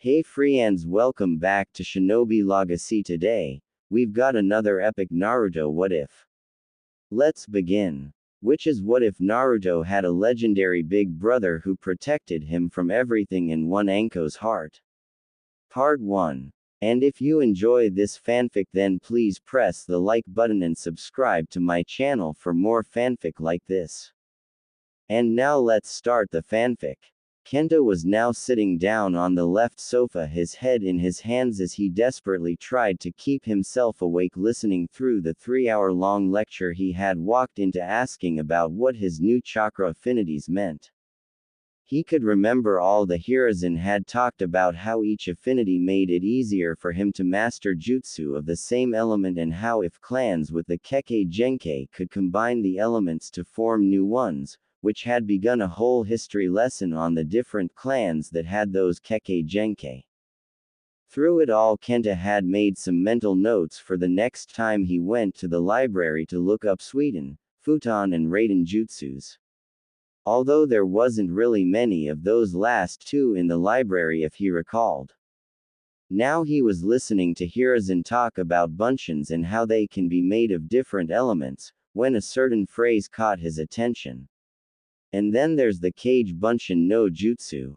Hey friends, welcome back to Shinobi Legacy. Today, we've got another epic Naruto what if. Let's begin. Which is what if Naruto had a legendary big brother who protected him from everything and won Anko's heart. Part 1. And if you enjoy this fanfic, then please press the like button and subscribe to my channel for more fanfic like this. And now let's start the fanfic. Kenta was now sitting down on the left sofa, his head in his hands as he desperately tried to keep himself awake, listening through the 3-hour-long lecture he had walked into, asking about what his new chakra affinities meant. He could remember all the Hiruzen had talked about, how each affinity made it easier for him to master jutsu of the same element, and how if clans with the Kekkei Genkai could combine the elements to form new ones, which had begun a whole history lesson on the different clans that had those Kekkei Genkai. Through it all, Kenta had made some mental notes for the next time he went to the library to look up Suiten, Futon and Raiden jutsus. Although there wasn't really many of those last two in the library if he recalled. Now he was listening to Hiruzen talk about bunshins and how they can be made of different elements, when a certain phrase caught his attention. And then there's the Kage Bunshin no Jutsu.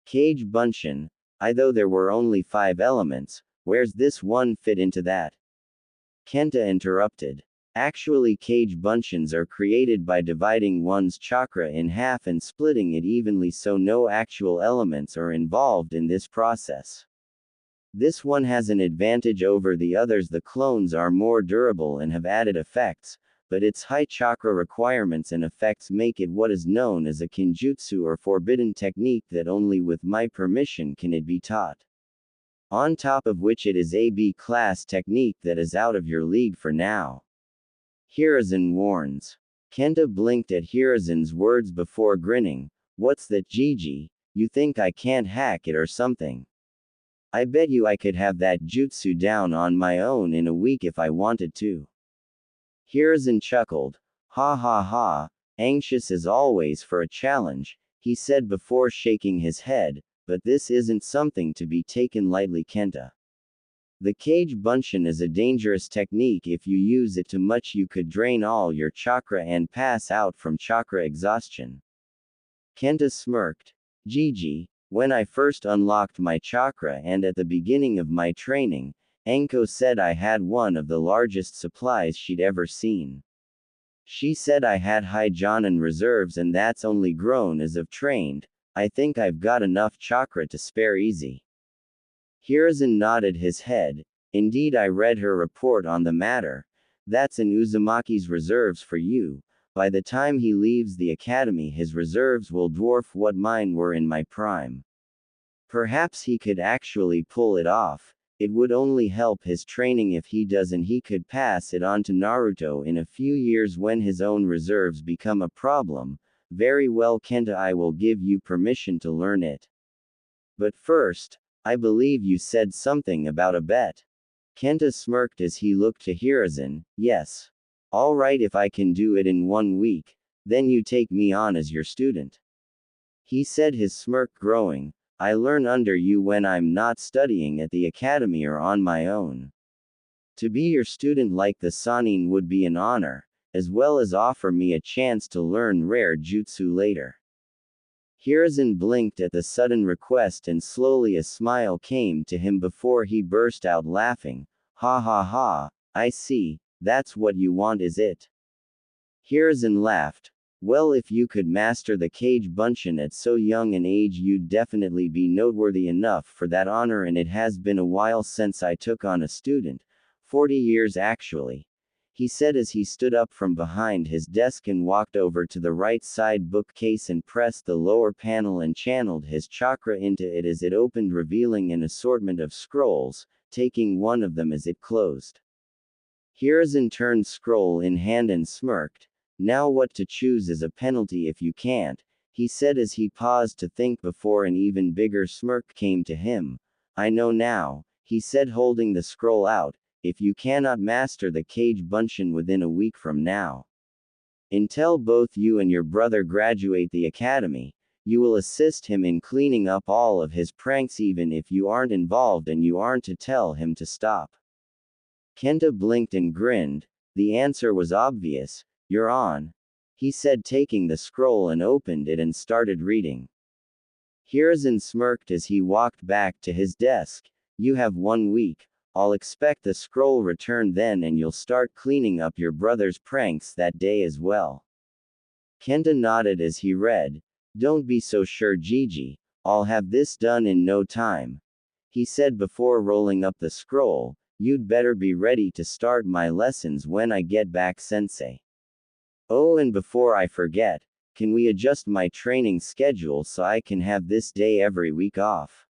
Kage Bunshin, though there were only 5 elements, where's this one fit into that? Kenta interrupted. Actually, Kage Bunshins are created by dividing one's chakra in half and splitting it evenly, so no actual elements are involved in this process. This one has an advantage over the others. The clones are more durable and have added effects, but its high chakra requirements and effects make it what is known as a kinjutsu, or forbidden technique, that only with my permission can it be taught. On top of which it is a B-class technique that is out of your league for now. Hiruzen warns. Kenta blinked at Hiruzen's words before grinning. What's that, Gigi? You think I can't hack it or something? I bet you I could have that jutsu down on my own in a week if I wanted to. Hiruzen chuckled. Ha ha ha, anxious as always for a challenge, he said before shaking his head, but this isn't something to be taken lightly, Kenta. The Kage Bunshin is a dangerous technique. If you use it too much, you could drain all your chakra and pass out from chakra exhaustion. Kenta smirked. Gigi, when I first unlocked my chakra and at the beginning of my training, Anko said I had one of the largest supplies she'd ever seen. She said I had high Jonin reserves, and that's only grown as I've trained. I think I've got enough chakra to spare easy. Hiruzen nodded his head. Indeed, I read her report on the matter. That's in Uzumaki's reserves for you. By the time he leaves the academy, his reserves will dwarf what mine were in my prime. Perhaps he could actually pull it off. It would only help his training if he does, and he could pass it on to Naruto in a few years when his own reserves become a problem. Very well, Kenta, I will give you permission to learn it. But first, I believe you said something about a bet. Kenta smirked as he looked to Hiruzen. Yes. All right, if I can do it in 1 week, then you take me on as your student. He said, his smirk growing. I learn under you when I'm not studying at the academy or on my own. To be your student like the Sannin would be an honor, as well as offer me a chance to learn rare jutsu later. Hiruzen blinked at the sudden request, and slowly a smile came to him before he burst out laughing. Ha ha ha, I see, that's what you want, is it? Hiruzen laughed. Well, if you could master the Kage Bunshin at so young an age, you'd definitely be noteworthy enough for that honor, and it has been a while since I took on a student. 40 years actually. He said as he stood up from behind his desk and walked over to the right side bookcase and pressed the lower panel and channeled his chakra into it as it opened, revealing an assortment of scrolls, taking one of them as it closed. Hiruzen turned scroll in hand and smirked. Now what to choose is a penalty if you can't, he said as he paused to think before an even bigger smirk came to him. I know now, he said, holding the scroll out, if you cannot master the Kage Bunshin within a week from now, until both you and your brother graduate the academy, You will assist him in cleaning up all of his pranks even if you aren't involved and you aren't to tell him to stop. Kenta blinked and grinned. The answer was obvious. You're on. He said, taking the scroll and opened it and started reading. Hiruzen smirked as he walked back to his desk. You have 1 week. I'll expect the scroll returned then and you'll start cleaning up your brother's pranks that day as well. Kenta nodded as he read. Don't be so sure, Gigi. I'll have this done in no time. He said before rolling up the scroll. You'd better be ready to start my lessons when I get back, sensei. Oh, and before I forget, can we adjust my training schedule so I can have this day every week off?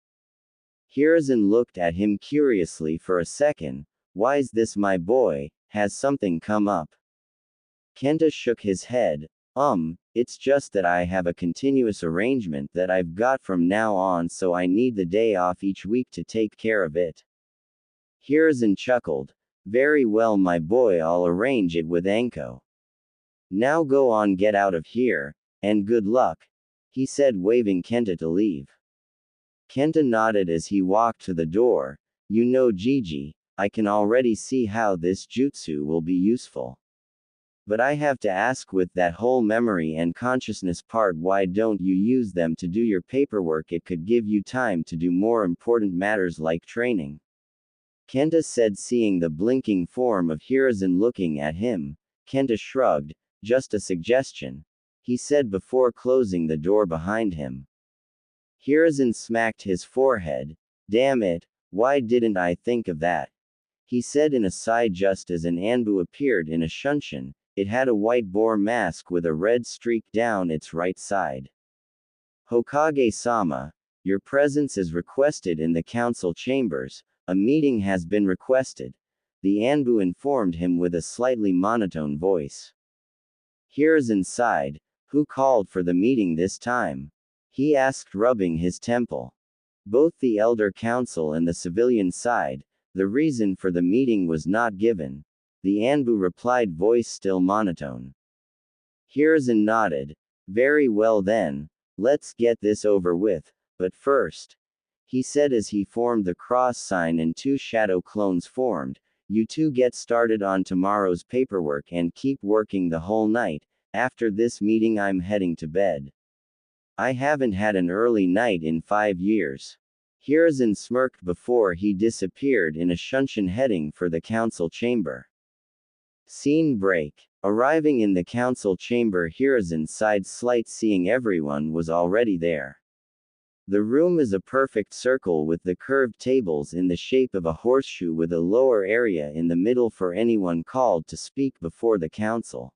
Hiruzen looked at him curiously for a second. Why's this, my boy? Has something come up? Kenta shook his head. It's just that I have a continuous arrangement that I've got from now on, so I need the day off each week to take care of it. Hiruzen chuckled. Very well, my boy, I'll arrange it with Anko. Now go on, get out of here, and good luck, he said, waving Kenta to leave. Kenta nodded as he walked to the door. You know, Gigi, I can already see how this jutsu will be useful. But I have to ask, with that whole memory and consciousness part, why don't you use them to do your paperwork? It could give you time to do more important matters like training. Kenta said, seeing the blinking form of Hiruzen looking at him. Kenta shrugged. Just a suggestion, he said before closing the door behind him. Hiruzen smacked his forehead. Damn it, why didn't I think of that? He said in a sigh just as an Anbu appeared in a shunshin. It had a white boar mask with a red streak down its right side. Hokage-sama, your presence is requested in the council chambers. A meeting has been requested, the Anbu informed him with a slightly monotone voice. Hiruzen sighed. Who called for the meeting this time? He asked, rubbing his temple. Both the Elder Council and the civilian side. The reason for the meeting was not given. The Anbu replied, voice still monotone. Hiruzen nodded. Very well then, let's get this over with, but first, he said as he formed the cross sign and 2 shadow clones formed. You two get started on tomorrow's paperwork and keep working the whole night. After this meeting I'm heading to bed. I haven't had an early night in 5 years. Hiruzen smirked before he disappeared in a shunshin heading for the council chamber. Scene break. Arriving in the council chamber, Hiruzen sighed slight, seeing everyone was already there. The room is a perfect circle with the curved tables in the shape of a horseshoe with a lower area in the middle for anyone called to speak before the council.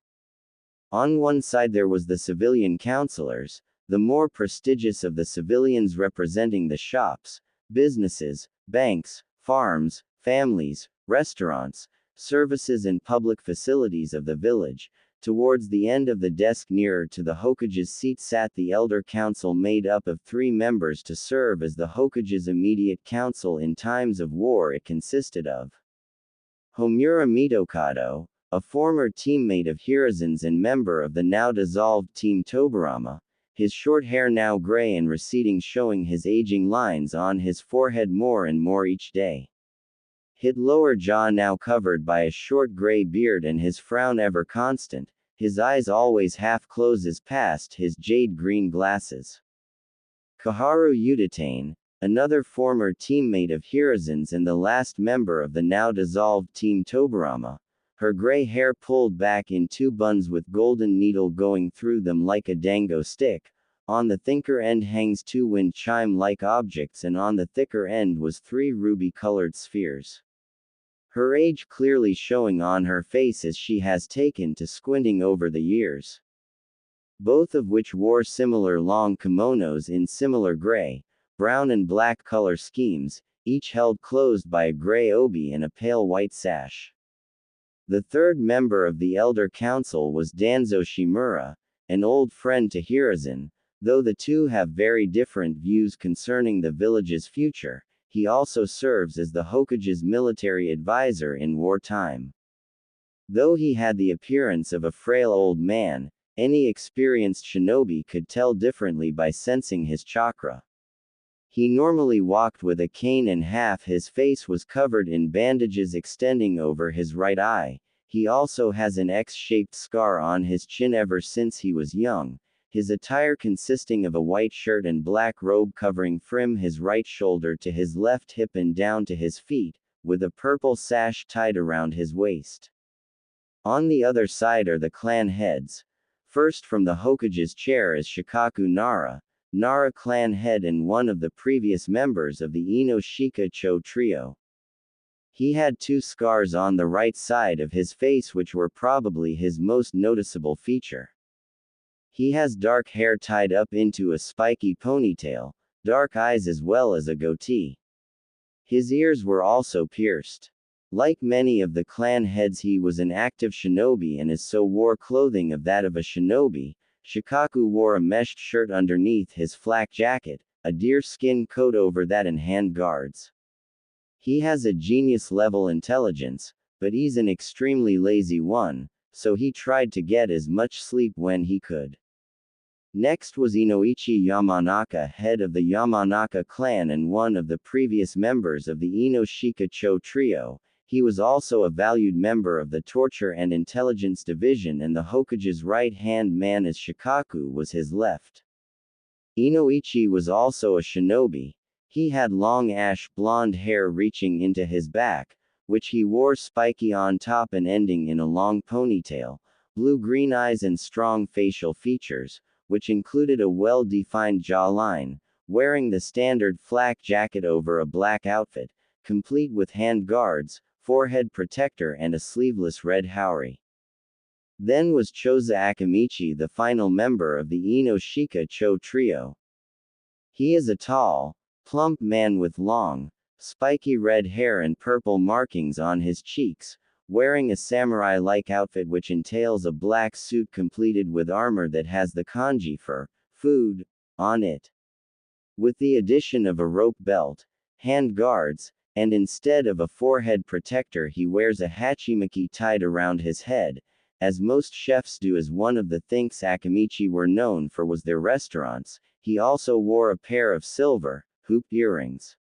On one side there was the civilian councilors, the more prestigious of the civilians, representing the shops, businesses, banks, farms, families, restaurants, services and public facilities of the village. Towards the end of the desk nearer to the Hokage's seat sat the Elder Council, made up of 3 members to serve as the Hokage's immediate council in times of war. It consisted of Homura Mitokado, a former teammate of Hiruzen's and member of the now dissolved Team Tobarama, his short hair now gray and receding, showing his aging lines on his forehead more and more each day. His lower jaw now covered by a short gray beard and his frown ever constant, his eyes always half closes past his jade-green glasses. Kaharu Udatane, another former teammate of Hiruzen's and the last member of the now dissolved Team Tobarama, her gray hair pulled back in 2 buns with golden needle going through them like a dango stick. On the thinner end hangs 2 wind chime-like objects, and on the thicker end was 3 ruby-colored spheres. Her age clearly showing on her face as she has taken to squinting over the years. Both of which wore similar long kimonos in similar gray, brown and black color schemes, each held closed by a gray obi and a pale white sash. The third member of the Elder Council was Danzo Shimura, an old friend to Hiruzen. Though the two have very different views concerning the village's future, he also serves as the Hokage's military advisor in wartime. Though he had the appearance of a frail old man, Any experienced shinobi could tell differently by sensing his chakra. He normally walked with a cane and half his face was covered in bandages extending over his right eye. He also has an X-shaped scar on his chin ever since he was young, his attire consisting of a white shirt and black robe covering from his right shoulder to his left hip and down to his feet, with a purple sash tied around his waist. On the other side are the clan heads. First from the Hokage's chair is Shikaku Nara, Nara clan head and one of the previous members of the Ino-Shika Cho trio. He had 2 scars on the right side of his face which were probably his most noticeable feature. He has dark hair tied up into a spiky ponytail, dark eyes as well as a goatee. His ears were also pierced. Like many of the clan heads, he was an active shinobi and so wore clothing of that of a shinobi. Shikaku wore a meshed shirt underneath his flak jacket, a deerskin coat over that and hand guards. He has a genius-level intelligence, but he's an extremely lazy one, so he tried to get as much sleep when he could. Next was Inoichi Yamanaka, head of the Yamanaka clan and one of the previous members of the Ino-Shika Cho trio. He was also a valued member of the Torture and Intelligence Division, and the Hokage's right-hand man as Shikaku was his left. Inoichi was also a shinobi. He had long ash-blonde hair reaching into his back, which he wore spiky on top and ending in a long ponytail, blue-green eyes and strong facial features, which included a well-defined jawline, wearing the standard flak jacket over a black outfit, complete with hand guards, forehead protector and a sleeveless red haori. Then was Choza Akamichi, the final member of the Ino-Shika Cho trio. He is a tall, plump man with long, spiky red hair and purple markings on his cheeks, wearing a samurai-like outfit which entails a black suit completed with armor that has the kanji for food on it. With the addition of a rope belt, hand guards, and instead of a forehead protector he wears a hachimaki tied around his head, as most chefs do, as one of the things Akamichi were known for was their restaurants. He also wore a pair of silver, hooped earrings.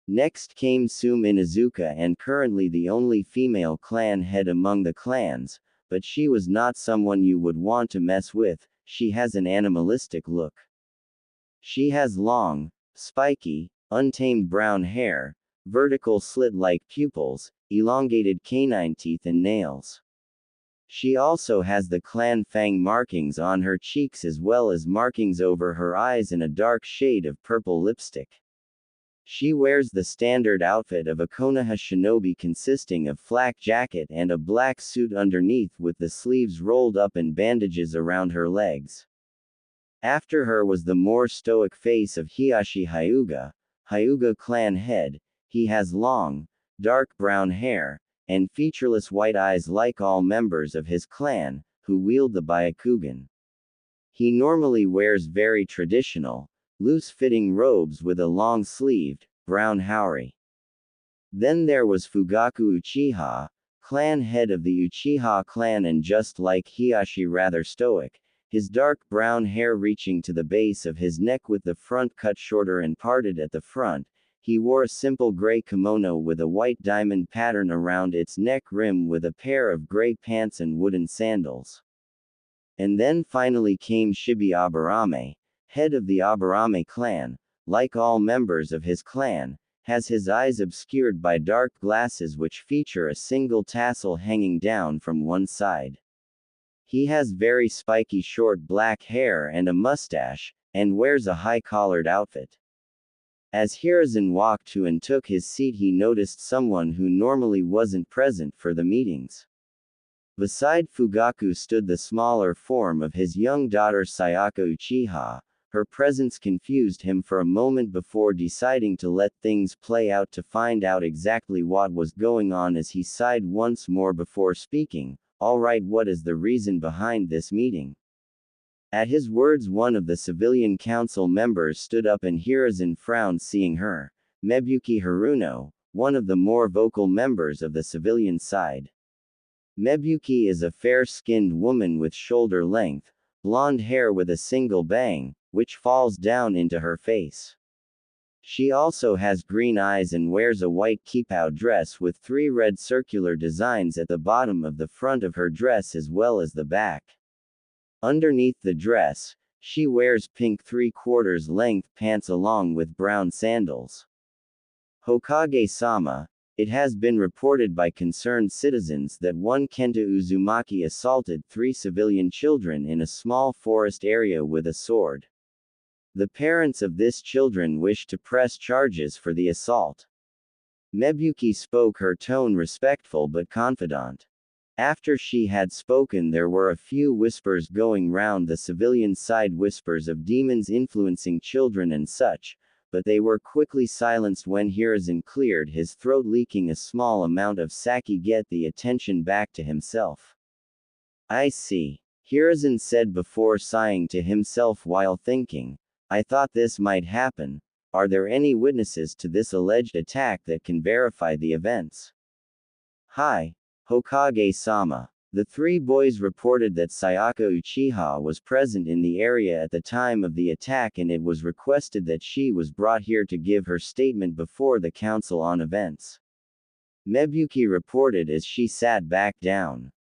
Next came Sume Inuzuka, and currently the only female clan head among the clans, but she was not someone you would want to mess with. She has an animalistic look. She has long, spiky, untamed brown hair, vertical slit-like pupils, elongated canine teeth and nails. She also has the clan fang markings on her cheeks as well as markings over her eyes and a dark shade of purple lipstick. She wears the standard outfit of a Konoha shinobi consisting of flak jacket and a black suit underneath with the sleeves rolled up and bandages around her legs. After her was the more stoic face of Hiyashi Hyuga, Hyuga clan head. He has long, dark brown hair, and featureless white eyes like all members of his clan, who wield the Byakugan. He normally wears very traditional, loose-fitting robes with a long-sleeved, brown haori. Then there was Fugaku Uchiha, clan head of the Uchiha clan, and just like Hiyashi rather stoic, his dark brown hair reaching to the base of his neck with the front cut shorter and parted at the front. He wore a simple gray kimono with a white diamond pattern around its neck rim with a pair of gray pants and wooden sandals. And then finally came Shibi Aburame, head of the Aburame clan. Like all members of his clan, has his eyes obscured by dark glasses which feature a single tassel hanging down from one side. He has very spiky short black hair and a mustache, and wears a high-collared outfit. As Hiruzen walked to and took his seat, he noticed someone who normally wasn't present for the meetings. Beside Fugaku stood the smaller form of his young daughter Sayaka Uchiha. Her presence confused him for a moment before deciding to let things play out to find out exactly what was going on, as he sighed once more before speaking. "All right, what is the reason behind this meeting?" At his words, one of the civilian council members stood up and Hiruzen frowned seeing her. Mebuki Haruno, one of the more vocal members of the civilian side. Mebuki is a fair-skinned woman with shoulder-length, blonde hair with a single bang, which falls down into her face. She also has green eyes and wears a white kipao dress with 3 red circular designs at the bottom of the front of her dress as well as the back. Underneath the dress, she wears pink 3/4 length pants along with brown sandals. Hokage-sama, it has been reported by concerned citizens that one Kenta Uzumaki assaulted 3 civilian children in a small forest area with a sword. The parents of this children wish to press charges for the assault. Mebuki spoke, her tone respectful but confident. After she had spoken, there were a few whispers going round the civilian side, whispers of demons influencing children and such, but they were quickly silenced when Hiruzen cleared his throat, leaking a small amount of sake, get the attention back to himself. I see, Hiruzen said before sighing to himself while thinking. I thought this might happen. Are there any witnesses to this alleged attack that can verify the events? Hi, Hokage-sama. The 3 boys reported that Sayaka Uchiha was present in the area at the time of the attack, and it was requested that she was brought here to give her statement before the Council on Events. Mebuki reported as she sat back down.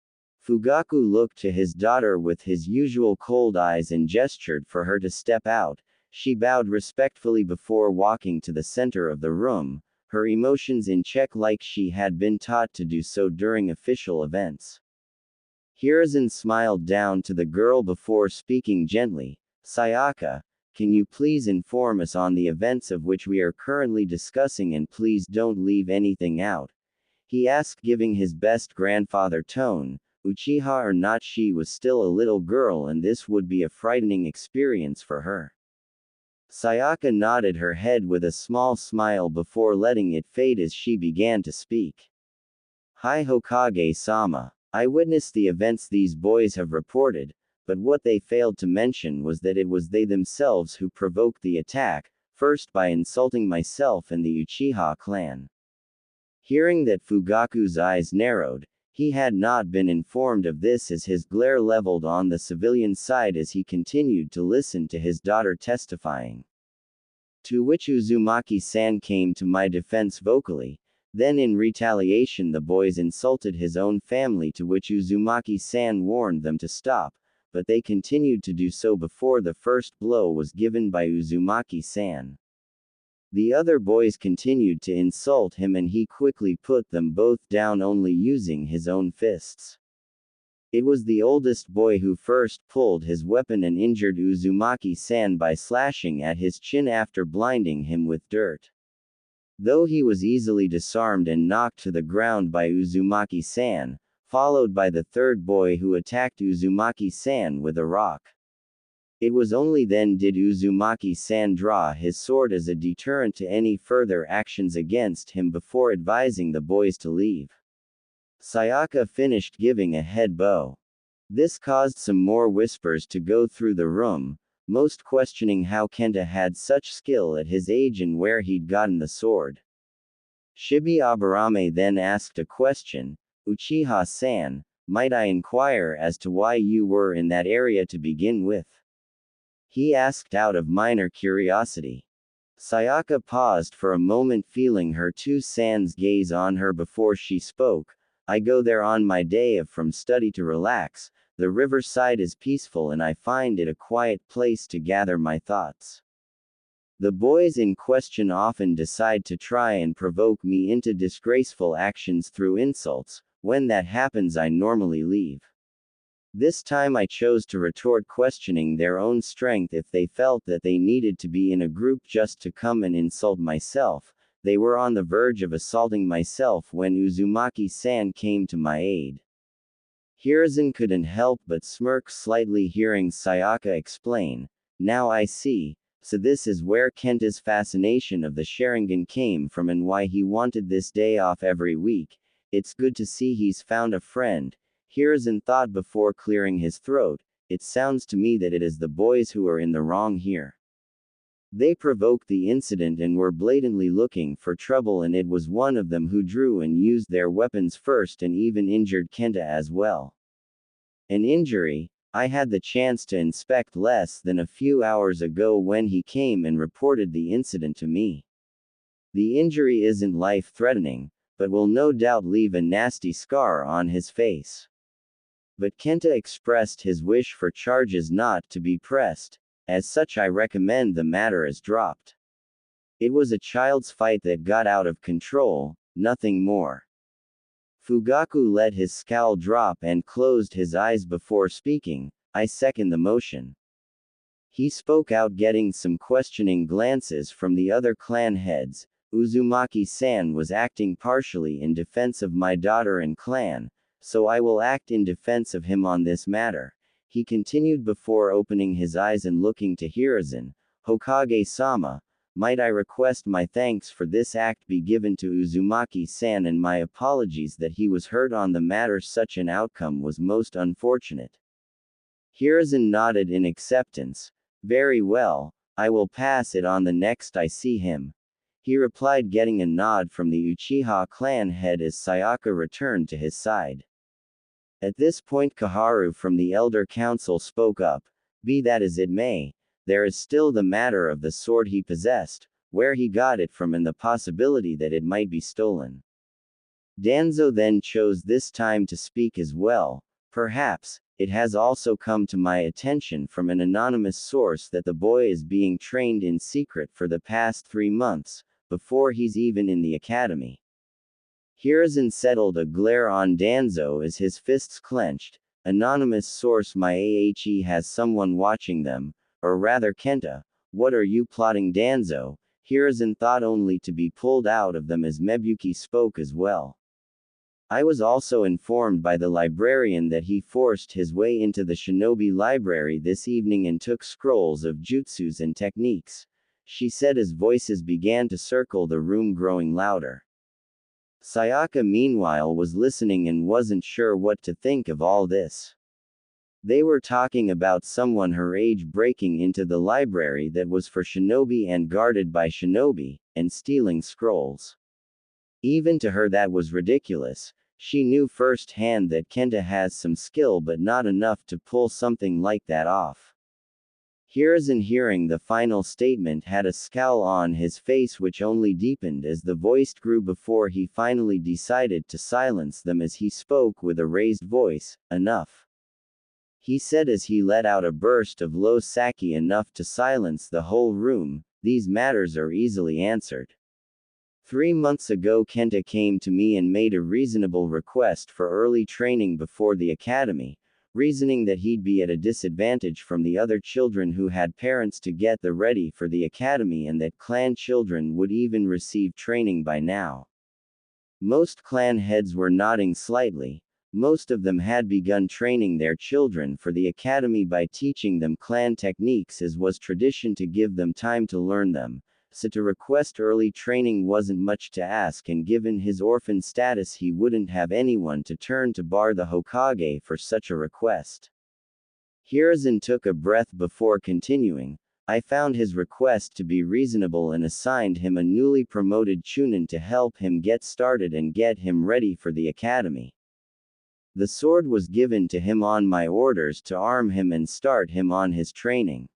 Fugaku looked to his daughter with his usual cold eyes and gestured for her to step out. She bowed respectfully before walking to the center of the room, her emotions in check like she had been taught to do so during official events. Hiruzen smiled down to the girl before speaking gently. Sayaka, can you please inform us on the events of which we are currently discussing, and please don't leave anything out? He asked, giving his best grandfather tone. Uchiha or not, she was still a little girl and this would be a frightening experience for her. Sayaka nodded her head with a small smile before letting it fade as she began to speak. Hi Hokage-sama. I witnessed the events these boys have reported, but what they failed to mention was that it was they themselves who provoked the attack, first by insulting myself and the Uchiha clan. Hearing that, Fugaku's eyes narrowed. He had not been informed of this as his glare leveled on the civilian side as he continued to listen to his daughter testifying. To which Uzumaki-san came to my defense vocally. Then in retaliation the boys insulted his own family, to which Uzumaki-san warned them to stop, but they continued to do so before the first blow was given by Uzumaki-san. The other boys continued to insult him and he quickly put them both down, only using his own fists. It was the oldest boy who first pulled his weapon and injured Uzumaki-san by slashing at his chin after blinding him with dirt. Though he was easily disarmed and knocked to the ground by Uzumaki-san, followed by the third boy who attacked Uzumaki-san with a rock. It was only then did Uzumaki-san draw his sword as a deterrent to any further actions against him before advising the boys to leave. Sayaka finished giving a head bow. This caused some more whispers to go through the room, most questioning how Kenta had such skill at his age and where he'd gotten the sword. Shibi Aburame then asked a question. Uchiha-san, might I inquire as to why you were in that area to begin with? He asked out of minor curiosity. Sayaka paused for a moment, feeling her two sans gaze on her before she spoke. I go there on my day off from study to relax. The riverside is peaceful and I find it a quiet place to gather my thoughts. The boys in question often decide to try and provoke me into disgraceful actions through insults. When that happens, I normally leave. This time I chose to retort, questioning their own strength if they felt that they needed to be in a group just to come and insult myself. They were on the verge of assaulting myself when Uzumaki-san came to my aid. Hiruzen couldn't help but smirk slightly hearing Sayaka explain. Now I see, so this is where Kenta's fascination of the Sharingan came from and why he wanted this day off every week. It's good to see he's found a friend, Hiruzen thought before clearing his throat. It sounds to me that it is the boys who are in the wrong here. They provoked the incident and were blatantly looking for trouble, and it was one of them who drew and used their weapons first and even injured Kenta as well. An injury I had the chance to inspect less than a few hours ago when he came and reported the incident to me. The injury isn't life-threatening, but will no doubt leave a nasty scar on his face. But Kenta expressed his wish for charges not to be pressed. As such, I recommend the matter is dropped. It was a child's fight that got out of control, nothing more. Fugaku let his scowl drop and closed his eyes before speaking. I second the motion. He spoke out, getting some questioning glances from the other clan heads. Uzumaki-san was acting partially in defense of my daughter and clan, so I will act in defense of him on this matter. He continued before opening his eyes and looking to Hiruzen. Hokage-sama, might I request my thanks for this act be given to Uzumaki-san and my apologies that he was hurt on the matter. Such an outcome was most unfortunate. Hiruzen nodded in acceptance. Very well, I will pass it on the next I see him. He replied, getting a nod from the Uchiha clan head as Sayaka returned to his side. At this point, Kaharu from the Elder Council spoke up. Be that as it may, there is still the matter of the sword he possessed, where he got it from, and the possibility that it might be stolen. Danzo then chose this time to speak as well. Perhaps, it has also come to my attention from an anonymous source that the boy is being trained in secret for the past 3 months, before he's even in the academy. Hiruzen settled a glare on Danzo as his fists clenched. Anonymous source, my AHE has someone watching them, or rather Kenta. What are you plotting, Danzo? Hiruzen thought only to be pulled out of them as Mebuki spoke as well. I was also informed by the librarian that he forced his way into the shinobi library this evening and took scrolls of jutsus and techniques, she said as voices began to circle the room, growing louder. Sayaka meanwhile was listening and wasn't sure what to think of all this. They were talking about someone her age breaking into the library that was for shinobi and guarded by shinobi, and stealing scrolls. Even to her that was ridiculous. She knew firsthand that Kenta has some skill but not enough to pull something like that off. Hiruzen, hearing the final statement, had a scowl on his face which only deepened as the voice grew before he finally decided to silence them as he spoke with a raised voice. Enough, he said as he let out a burst of low saki enough to silence the whole room. These matters are easily answered. 3 months ago Kenta came to me and made a reasonable request for early training before the academy, reasoning that he'd be at a disadvantage from the other children who had parents to get them ready for the academy, and that clan children would even receive training by now. Most clan heads were nodding slightly. Most of them had begun training their children for the academy by teaching them clan techniques, as was tradition to give them time to learn them. So to request early training wasn't much to ask, and given his orphan status he wouldn't have anyone to turn to bar the Hokage for such a request. Hiruzen took a breath before continuing. I found his request to be reasonable and assigned him a newly promoted chunin to help him get started and get him ready for the academy. The sword was given to him on my orders to arm him and start him on his training.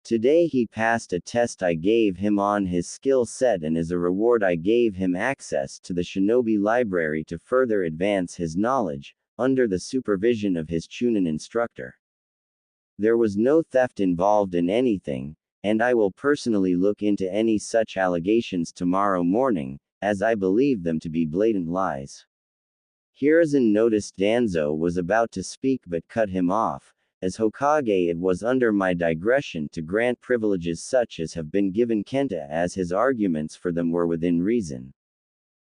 Today he passed a test I gave him on his skill set, and as a reward I gave him access to the shinobi library to further advance his knowledge, under the supervision of his chunin instructor. There was no theft involved in anything, and I will personally look into any such allegations tomorrow morning, as I believe them to be blatant lies. Hiruzen noticed Danzo was about to speak but cut him off. As Hokage, it was under my digression to grant privileges such as have been given Kenta, as his arguments for them were within reason.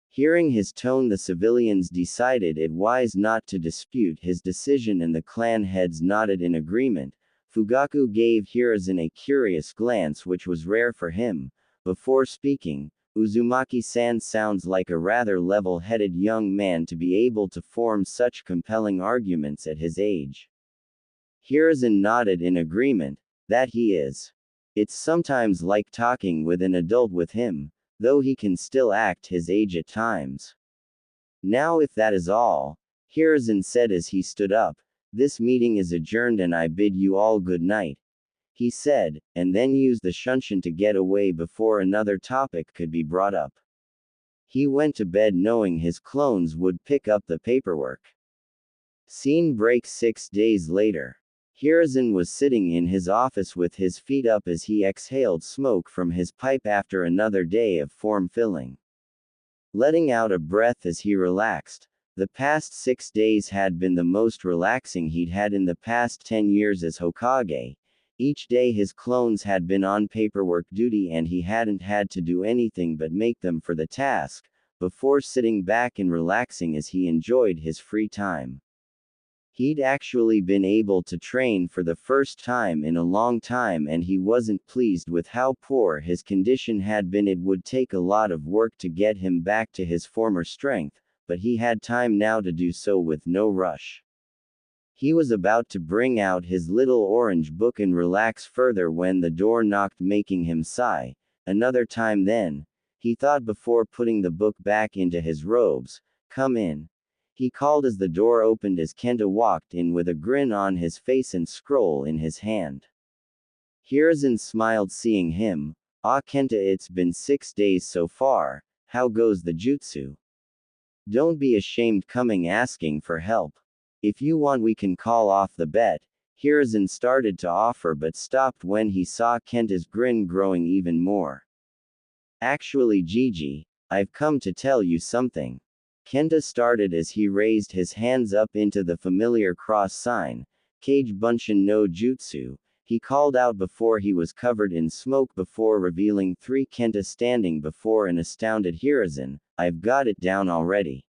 Hearing his tone, the civilians decided it wise not to dispute his decision, and the clan heads nodded in agreement. Fugaku gave Hiruzen a curious glance which was rare for him. Before speaking, Uzumaki-san sounds like a rather level-headed young man to be able to form such compelling arguments at his age. Hiruzen nodded in agreement. That he is. It's sometimes like talking with an adult with him, though he can still act his age at times. Now if that is all, Hiruzen said as he stood up, this meeting is adjourned and I bid you all good night, he said, and then used the shunshin to get away before another topic could be brought up. He went to bed knowing his clones would pick up the paperwork. Scene break 6 days later. Hiruzen was sitting in his office with his feet up as he exhaled smoke from his pipe after another day of form filling. Letting out a breath as he relaxed. The past 6 days had been the most relaxing he'd had in the past 10 years as Hokage. Each day his clones had been on paperwork duty and he hadn't had to do anything but make them for the task, before sitting back and relaxing as he enjoyed his free time. He'd actually been able to train for the first time in a long time and he wasn't pleased with how poor his condition had been. It would take a lot of work to get him back to his former strength, but he had time now to do so with no rush. He was about to bring out his little orange book and relax further when the door knocked, making him sigh. Another time then, he thought before putting the book back into his robes. Come in, he called as the door opened as Kenta walked in with a grin on his face and scroll in his hand. Hiruzen smiled seeing him. Ah Kenta, it's been 6 days so far, how goes the jutsu? Don't be ashamed coming asking for help. If you want we can call off the bet. Hiruzen started to offer but stopped when he saw Kenta's grin growing even more. Actually Gigi, I've come to tell you something. Kenta started as he raised his hands up into the familiar cross sign, Kage Bunshin no Jutsu, he called out before he was covered in smoke before revealing 3 Kenta standing before an astounded Hiruzen. I've got it down already.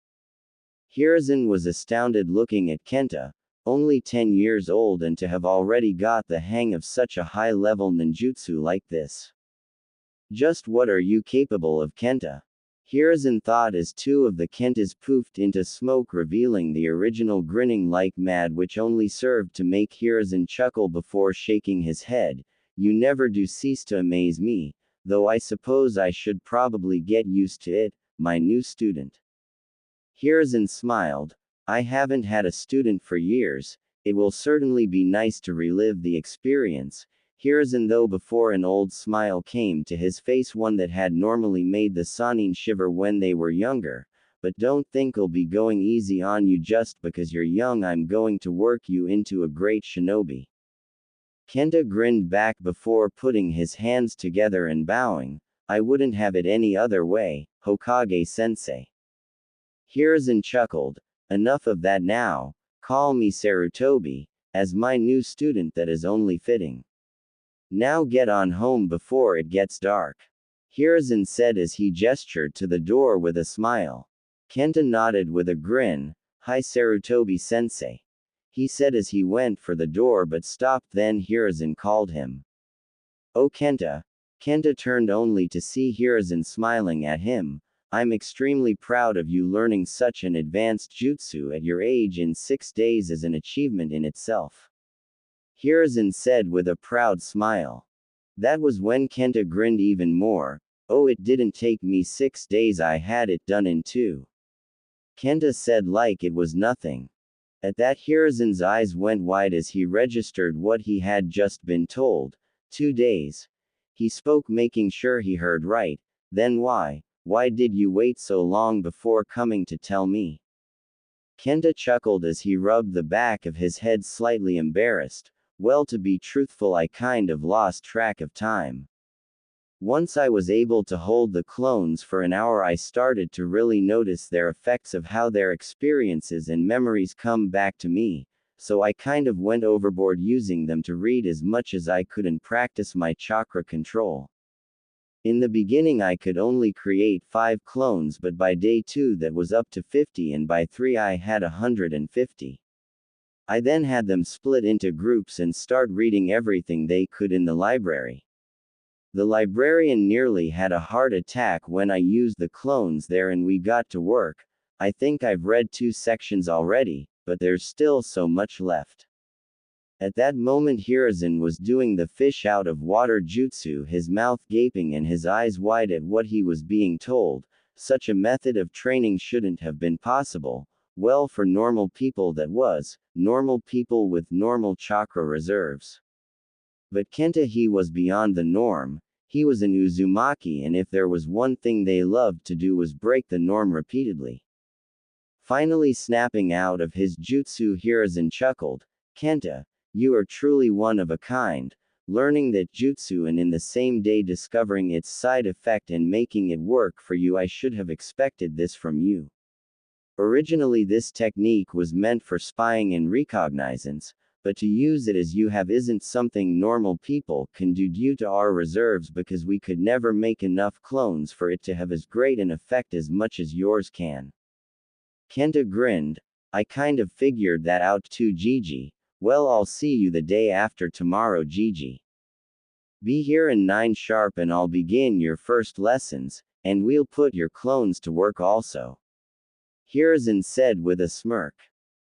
Hiruzen was astounded looking at Kenta, only 10 years old and to have already got the hang of such a high-level ninjutsu like this. Just what are you capable of, Kenta? Hiruzen thought as 2 of the Kentas poofed into smoke, revealing the original grinning like mad, which only served to make Hiruzen chuckle before shaking his head. You never do cease to amaze me, though I suppose I should probably get used to it, my new student. Hiruzen smiled. I haven't had a student for years, it will certainly be nice to relive the experience. Hiruzen, though, before an old smile came to his face, one that had normally made the Sanin shiver when they were younger. But don't think I'll be going easy on you just because you're young. I'm going to work you into a great shinobi. Kenta grinned back before putting his hands together and bowing. I wouldn't have it any other way, Hokage-sensei. Hiruzen chuckled. Enough of that now, call me Sarutobi, as my new student that is only fitting. Now get on home before it gets dark. Hiruzen said as he gestured to the door with a smile. Kenta nodded with a grin. Hi Sarutobi-sensei, he said as he went for the door but stopped. Then Hiruzen called him. Oh Kenta. Kenta turned only to see Hiruzen smiling at him. I'm extremely proud of you. Learning such an advanced jutsu at your age in 6 days is an achievement in itself, Hiruzen said with a proud smile. That was when Kenta grinned even more. Oh, it didn't take me 6 days, I had it done in 2. Kenta said like it was nothing. At that Hiruzen's eyes went wide as he registered what he had just been told. 2 days. He spoke making sure he heard right. Then why did you wait so long before coming to tell me? Kenta chuckled as he rubbed the back of his head, slightly embarrassed. Well, to be truthful, I kind of lost track of time. Once I was able to hold the clones for an hour, I started to really notice their effects of how their experiences and memories come back to me, so I kind of went overboard using them to read as much as I could and practice my chakra control. In the beginning I could only create 5 clones, but by day 2 that was up to 50 and by 3 I had 150. I then had them split into groups and start reading everything they could in the library. The librarian nearly had a heart attack when I used the clones there and we got to work. I think I've read 2 sections already, but there's still so much left. At that moment Hiruzen was doing the fish out of water jutsu, his mouth gaping and his eyes wide at what he was being told. Such a method of training shouldn't have been possible. Well, for normal people that was, normal people with normal chakra reserves. But Kenta, he was beyond the norm. He was an Uzumaki, and if there was one thing they loved to do was break the norm repeatedly. Finally snapping out of his jutsu, Hiruzen chuckled, "Kenta, you are truly one of a kind, learning that jutsu and in the same day discovering its side effect and making it work for you. I should have expected this from you. Originally this technique was meant for spying and recognizance, but to use it as you have isn't something normal people can do due to our reserves, because we could never make enough clones for it to have as great an effect as much as yours can." Kenta grinned, "I kind of figured that out too, Gigi. Well, I'll see you the day after tomorrow, Gigi. Be here in 9 sharp and I'll begin your first lessons, and we'll put your clones to work also," Hiruzen said with a smirk.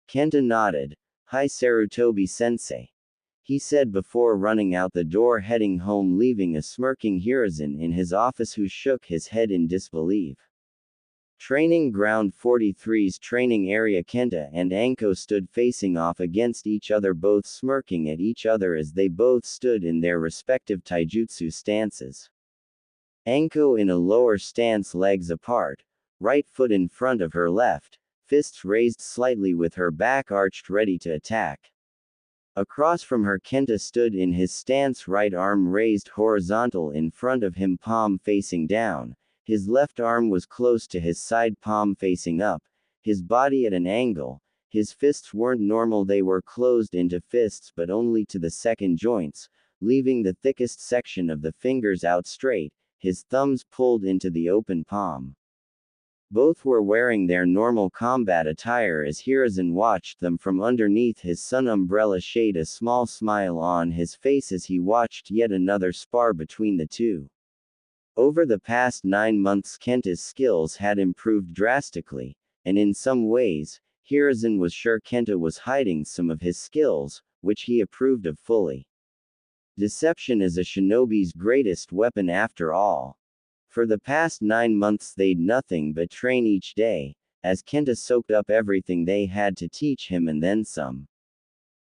Kenta nodded. "Hi Sarutobi-sensei," he said before running out the door, heading home, leaving a smirking Hiruzen in his office who shook his head in disbelief. Training Ground 43's training area. Kenta and Anko stood facing off against each other, both smirking at each other as they both stood in their respective taijutsu stances. Anko in a lower stance, legs apart, right foot in front of her left, fists raised slightly with her back arched ready to attack. Across from her Kenta stood in his stance, right arm raised horizontal in front of him, palm facing down. His left arm was close to his side, palm facing up, his body at an angle. His fists weren't normal, they were closed into fists but only to the second joints, leaving the thickest section of the fingers out straight, his thumbs pulled into the open palm. Both were wearing their normal combat attire as Hiruzen watched them from underneath his sun umbrella shade, a small smile on his face as he watched yet another spar between the two. Over the past 9 months Kenta's skills had improved drastically, and in some ways, Hiruzen was sure Kenta was hiding some of his skills, which he approved of fully. Deception is a shinobi's greatest weapon after all. For the past 9 months they'd nothing but train each day, as Kenta soaked up everything they had to teach him and then some.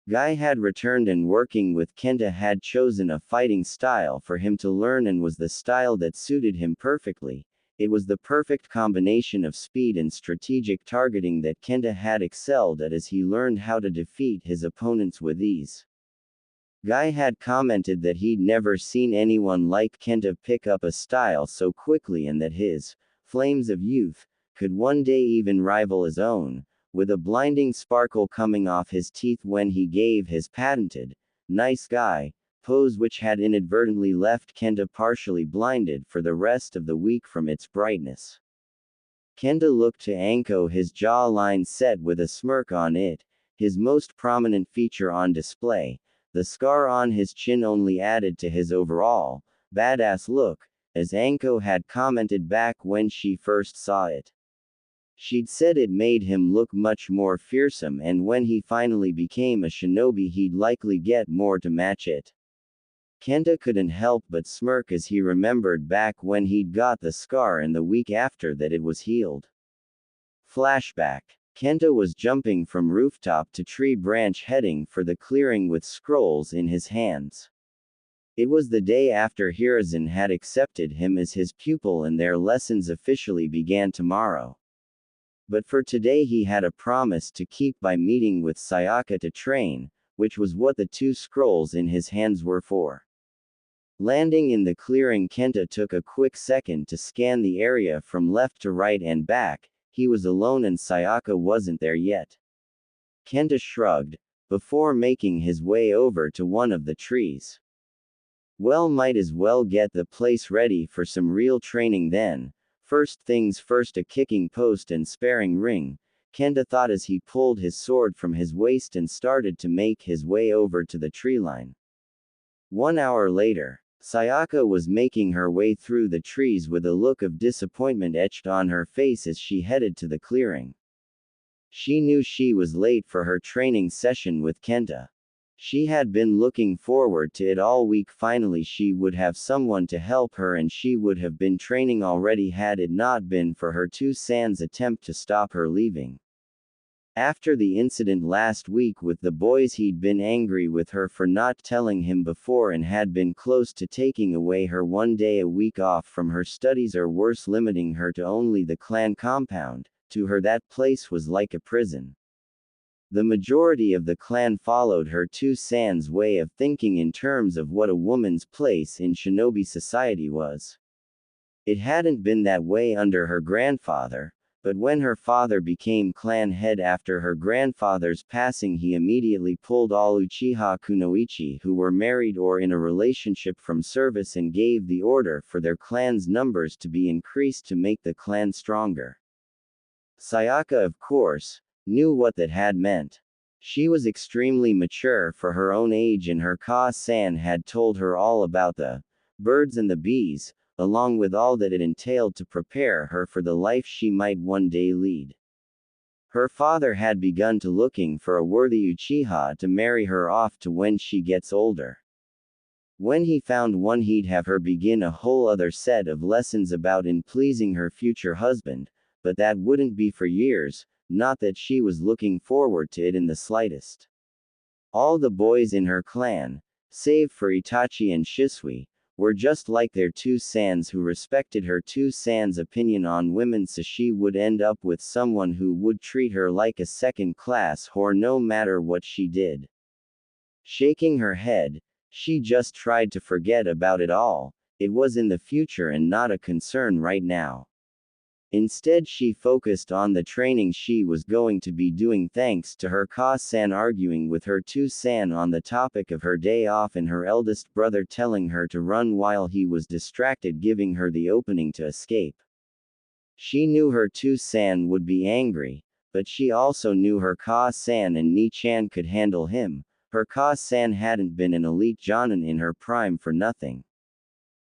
Guy had returned and working with Kenta had chosen a fighting style for him to learn, and was the style that suited him perfectly. It was the perfect combination of speed and strategic targeting that Kenta had excelled at as he learned how to defeat his opponents with ease. Guy had commented that he'd never seen anyone like Kenta pick up a style so quickly, and that his flames of youth could one day even rival his own, with a blinding sparkle coming off his teeth when he gave his patented, "nice guy," pose, which had inadvertently left Kenta partially blinded for the rest of the week from its brightness. Kenta looked to Anko, his jawline set with a smirk on it, his most prominent feature on display. The scar on his chin only added to his overall badass look, as Anko had commented back when she first saw it. She'd said it made him look much more fearsome, and when he finally became a shinobi he'd likely get more to match it. Kenta couldn't help but smirk as he remembered back when he'd got the scar and the week after that it was healed. Flashback. Kenta was jumping from rooftop to tree branch heading for the clearing with scrolls in his hands. It was the day after Hiruzen had accepted him as his pupil and their lessons officially began tomorrow. But for today he had a promise to keep by meeting with Sayaka to train, which was what the 2 scrolls in his hands were for. Landing in the clearing, Kenta took a quick second to scan the area from left to right and back. He was alone and Sayaka wasn't there yet. Kenta shrugged, before making his way over to one of the trees. Well, might as well get the place ready for some real training then. First things first, a kicking post and sparring ring, Kenta thought as he pulled his sword from his waist and started to make his way over to the tree line. 1 hour later, Sayaka was making her way through the trees with a look of disappointment etched on her face as she headed to the clearing. She knew she was late for her training session with Kenta. She had been looking forward to it all week. Finally, she would have someone to help her, and she would have been training already had it not been for her two Sans attempt to stop her leaving. After the incident last week with the boys, he'd been angry with her for not telling him before and had been close to taking away her 1 day a week off from her studies, or worse, limiting her to only the clan compound. To her, that place was like a prison. The majority of the clan followed her two Sans way of thinking in terms of what a woman's place in shinobi society was. It hadn't been that way under her grandfather, but when her father became clan head after her grandfather's passing, he immediately pulled all Uchiha Kunoichi who were married or in a relationship from service and gave the order for their clan's numbers to be increased to make the clan stronger. Sayaka, of course, knew what that had meant. She was extremely mature for her own age, and her Ka-san had told her all about the birds and the bees, along with all that it entailed to prepare her for the life she might one day lead. Her father had begun to looking for a worthy Uchiha to marry her off to when she gets older. When he found one, he'd have her begin a whole other set of lessons about in pleasing her future husband, but that wouldn't be for years. Not that she was looking forward to it in the slightest. All the boys in her clan, save for Itachi and Shisui, were just like their two Sans, who respected her two Sans' opinion on women, so she would end up with someone who would treat her like a second-class whore no matter what she did. Shaking her head, she just tried to forget about it all. It was in the future and not a concern right now. Instead, she focused on the training she was going to be doing, thanks to her Ka-san arguing with her two San on the topic of her day off and her eldest brother telling her to run while he was distracted, giving her the opening to escape. She knew her two San would be angry, but she also knew her Ka-san and Ni-chan could handle him. Her Ka-san hadn't been an elite jonin in her prime for nothing.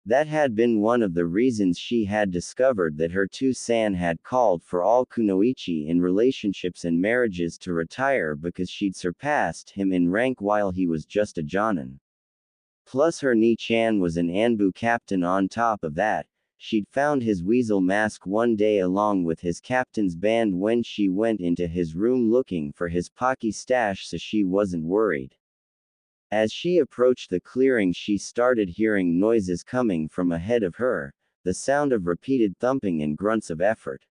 That had been one of the reasons she had discovered that her two San had called for all kunoichi in relationships and marriages to retire, because she'd surpassed him in rank while he was just a jonin. Plus her Ni-chan was an Anbu captain. On top of that, she'd found his weasel mask one day along with his captain's band when she went into his room looking for his Pocky stash, so she wasn't worried. As she approached the clearing, she started hearing noises coming from ahead of her, the sound of repeated thumping and grunts of effort.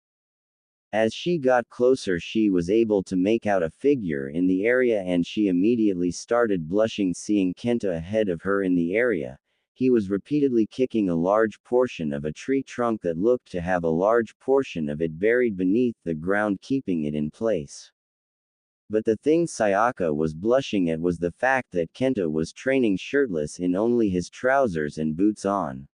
As she got closer, she was able to make out a figure in the area, and she immediately started blushing seeing Kenta ahead of her in the area. He was repeatedly kicking a large portion of a tree trunk that looked to have a large portion of it buried beneath the ground, keeping it in place. But the thing Sayaka was blushing at was the fact that Kenta was training shirtless in only his trousers and boots on.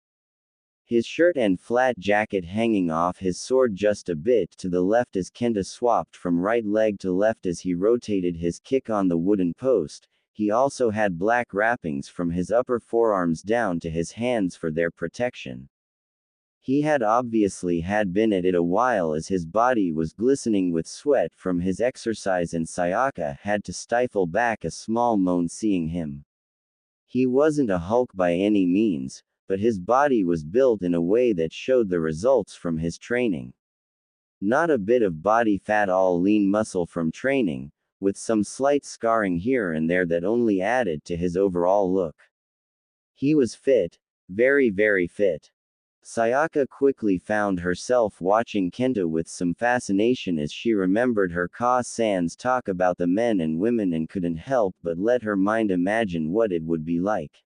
His shirt and flat jacket hanging off his sword just a bit to the left as Kenta swapped from right leg to left as he rotated his kick on the wooden post. He also had black wrappings from his upper forearms down to his hands for their protection. He had obviously had been at it a while, as his body was glistening with sweat from his exercise, and Sayaka had to stifle back a small moan seeing him. He wasn't a Hulk by any means, but his body was built in a way that showed the results from his training. Not a bit of body fat, all lean muscle from training, with some slight scarring here and there that only added to his overall look. He was fit, very, very fit. Sayaka quickly found herself watching Kenta with some fascination as she remembered her Ka-san's talk about the men and women and couldn't help but let her mind imagine what it would be like.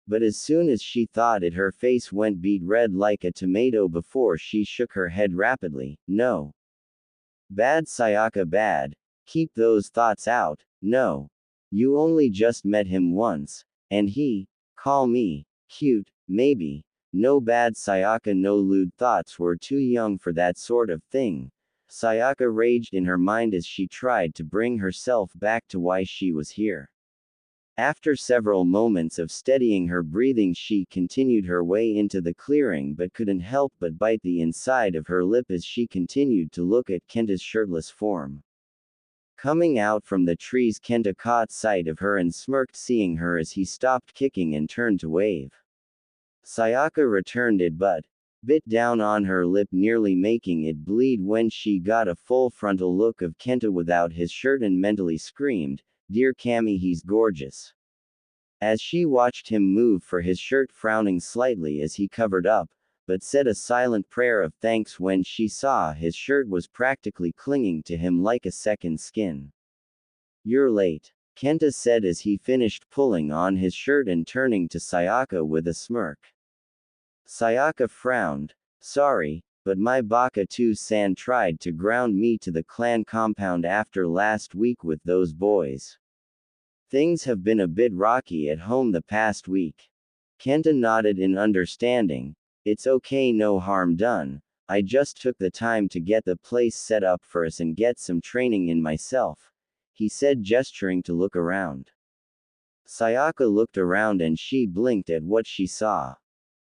But as soon as she thought it, her face went beet red like a tomato before she shook her head rapidly. No. Bad, Sayaka, bad. Keep those thoughts out. No. You only just met him once, and he, call me, cute, maybe. No bad, Sayaka, no lewd thoughts were too young for that sort of thing. Sayaka raged in her mind as she tried to bring herself back to why she was here. After several moments of steadying her breathing, she continued her way into the clearing but couldn't help but bite the inside of her lip as she continued to look at Kenta's shirtless form. Coming out from the trees, Kenta caught sight of her and smirked, seeing her as he stopped kicking and turned to wave. Sayaka returned it but bit down on her lip, nearly making it bleed when she got a full frontal look of Kenta without his shirt and mentally screamed, "Dear Kami, he's gorgeous." As she watched him move for his shirt, frowning slightly as he covered up, but said a silent prayer of thanks when she saw his shirt was practically clinging to him like a second skin. "You're late," Kenta said as he finished pulling on his shirt and turning to Sayaka with a smirk. Sayaka frowned. "Sorry, but my Baka-2-san tried to ground me to the clan compound after last week with those boys. Things have been a bit rocky at home the past week." Kenta nodded in understanding. "It's okay, no harm done. I just took the time to get the place set up for us and get some training in myself," he said, gesturing to look around. Sayaka looked around and she blinked at what she saw.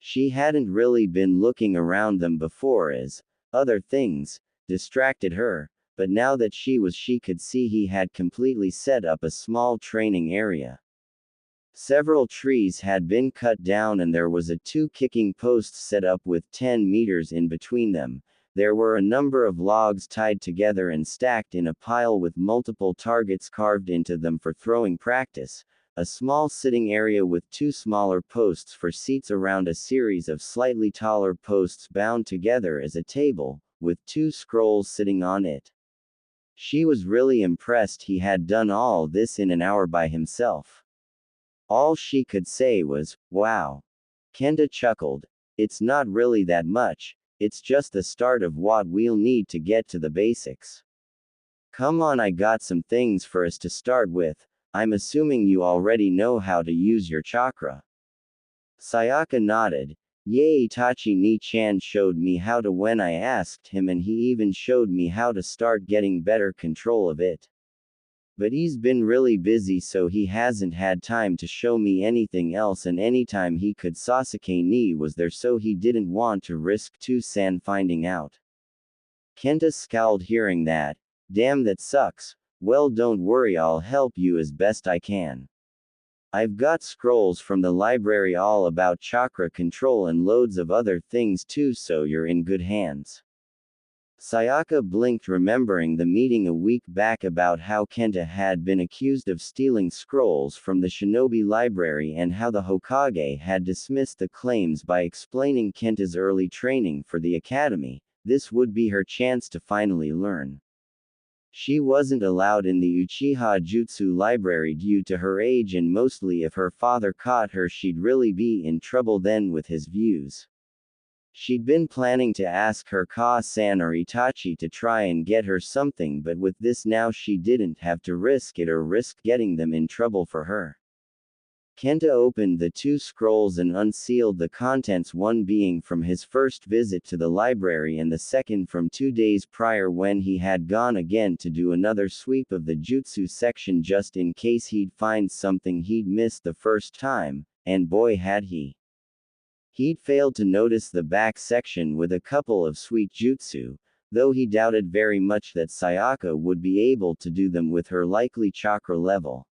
She hadn't really been looking around them before as other things distracted her, but now that she could see he had completely set up a small training area. Several trees had been cut down and there was a 2 kicking posts set up with 10 meters in between them. There were a number of logs tied together and stacked in a pile with multiple targets carved into them for throwing practice, a small sitting area with 2 smaller posts for seats around a series of slightly taller posts bound together as a table, with 2 scrolls sitting on it. She was really impressed he had done all this in an hour by himself. All she could say was, "Wow." Kenta chuckled. "It's not really that much, it's just the start of what we'll need to get to the basics. Come on, I got some things for us to start with. I'm assuming you already know how to use your chakra." Sayaka nodded. "Yeah, Itachi Ni-chan showed me how to when I asked him, and he even showed me how to start getting better control of it. But he's been really busy, so he hasn't had time to show me anything else, and anytime he could Sasuke ni was there, so he didn't want to risk To-san finding out." Kenta scowled hearing that. "Damn, that sucks. Well, don't worry, I'll help you as best I can. I've got scrolls from the library all about chakra control and loads of other things too, so you're in good hands." Sayaka blinked, remembering the meeting a week back about how Kenta had been accused of stealing scrolls from the shinobi library and how the Hokage had dismissed the claims by explaining Kenta's early training for the academy. This would be her chance to finally learn. She wasn't allowed in the Uchiha Jutsu library due to her age, and mostly if her father caught her she'd really be in trouble then with his views. She'd been planning to ask her Ka-san or Itachi to try and get her something, but with this now she didn't have to risk it or risk getting them in trouble for her. Kenta opened the 2 scrolls and unsealed the contents, one being from his first visit to the library and the second from 2 days prior when he had gone again to do another sweep of the jutsu section just in case he'd find something he'd missed the first time, and boy had he. He'd failed to notice the back section with a couple of sweet jutsu, though he doubted very much that Sayaka would be able to do them with her likely chakra level.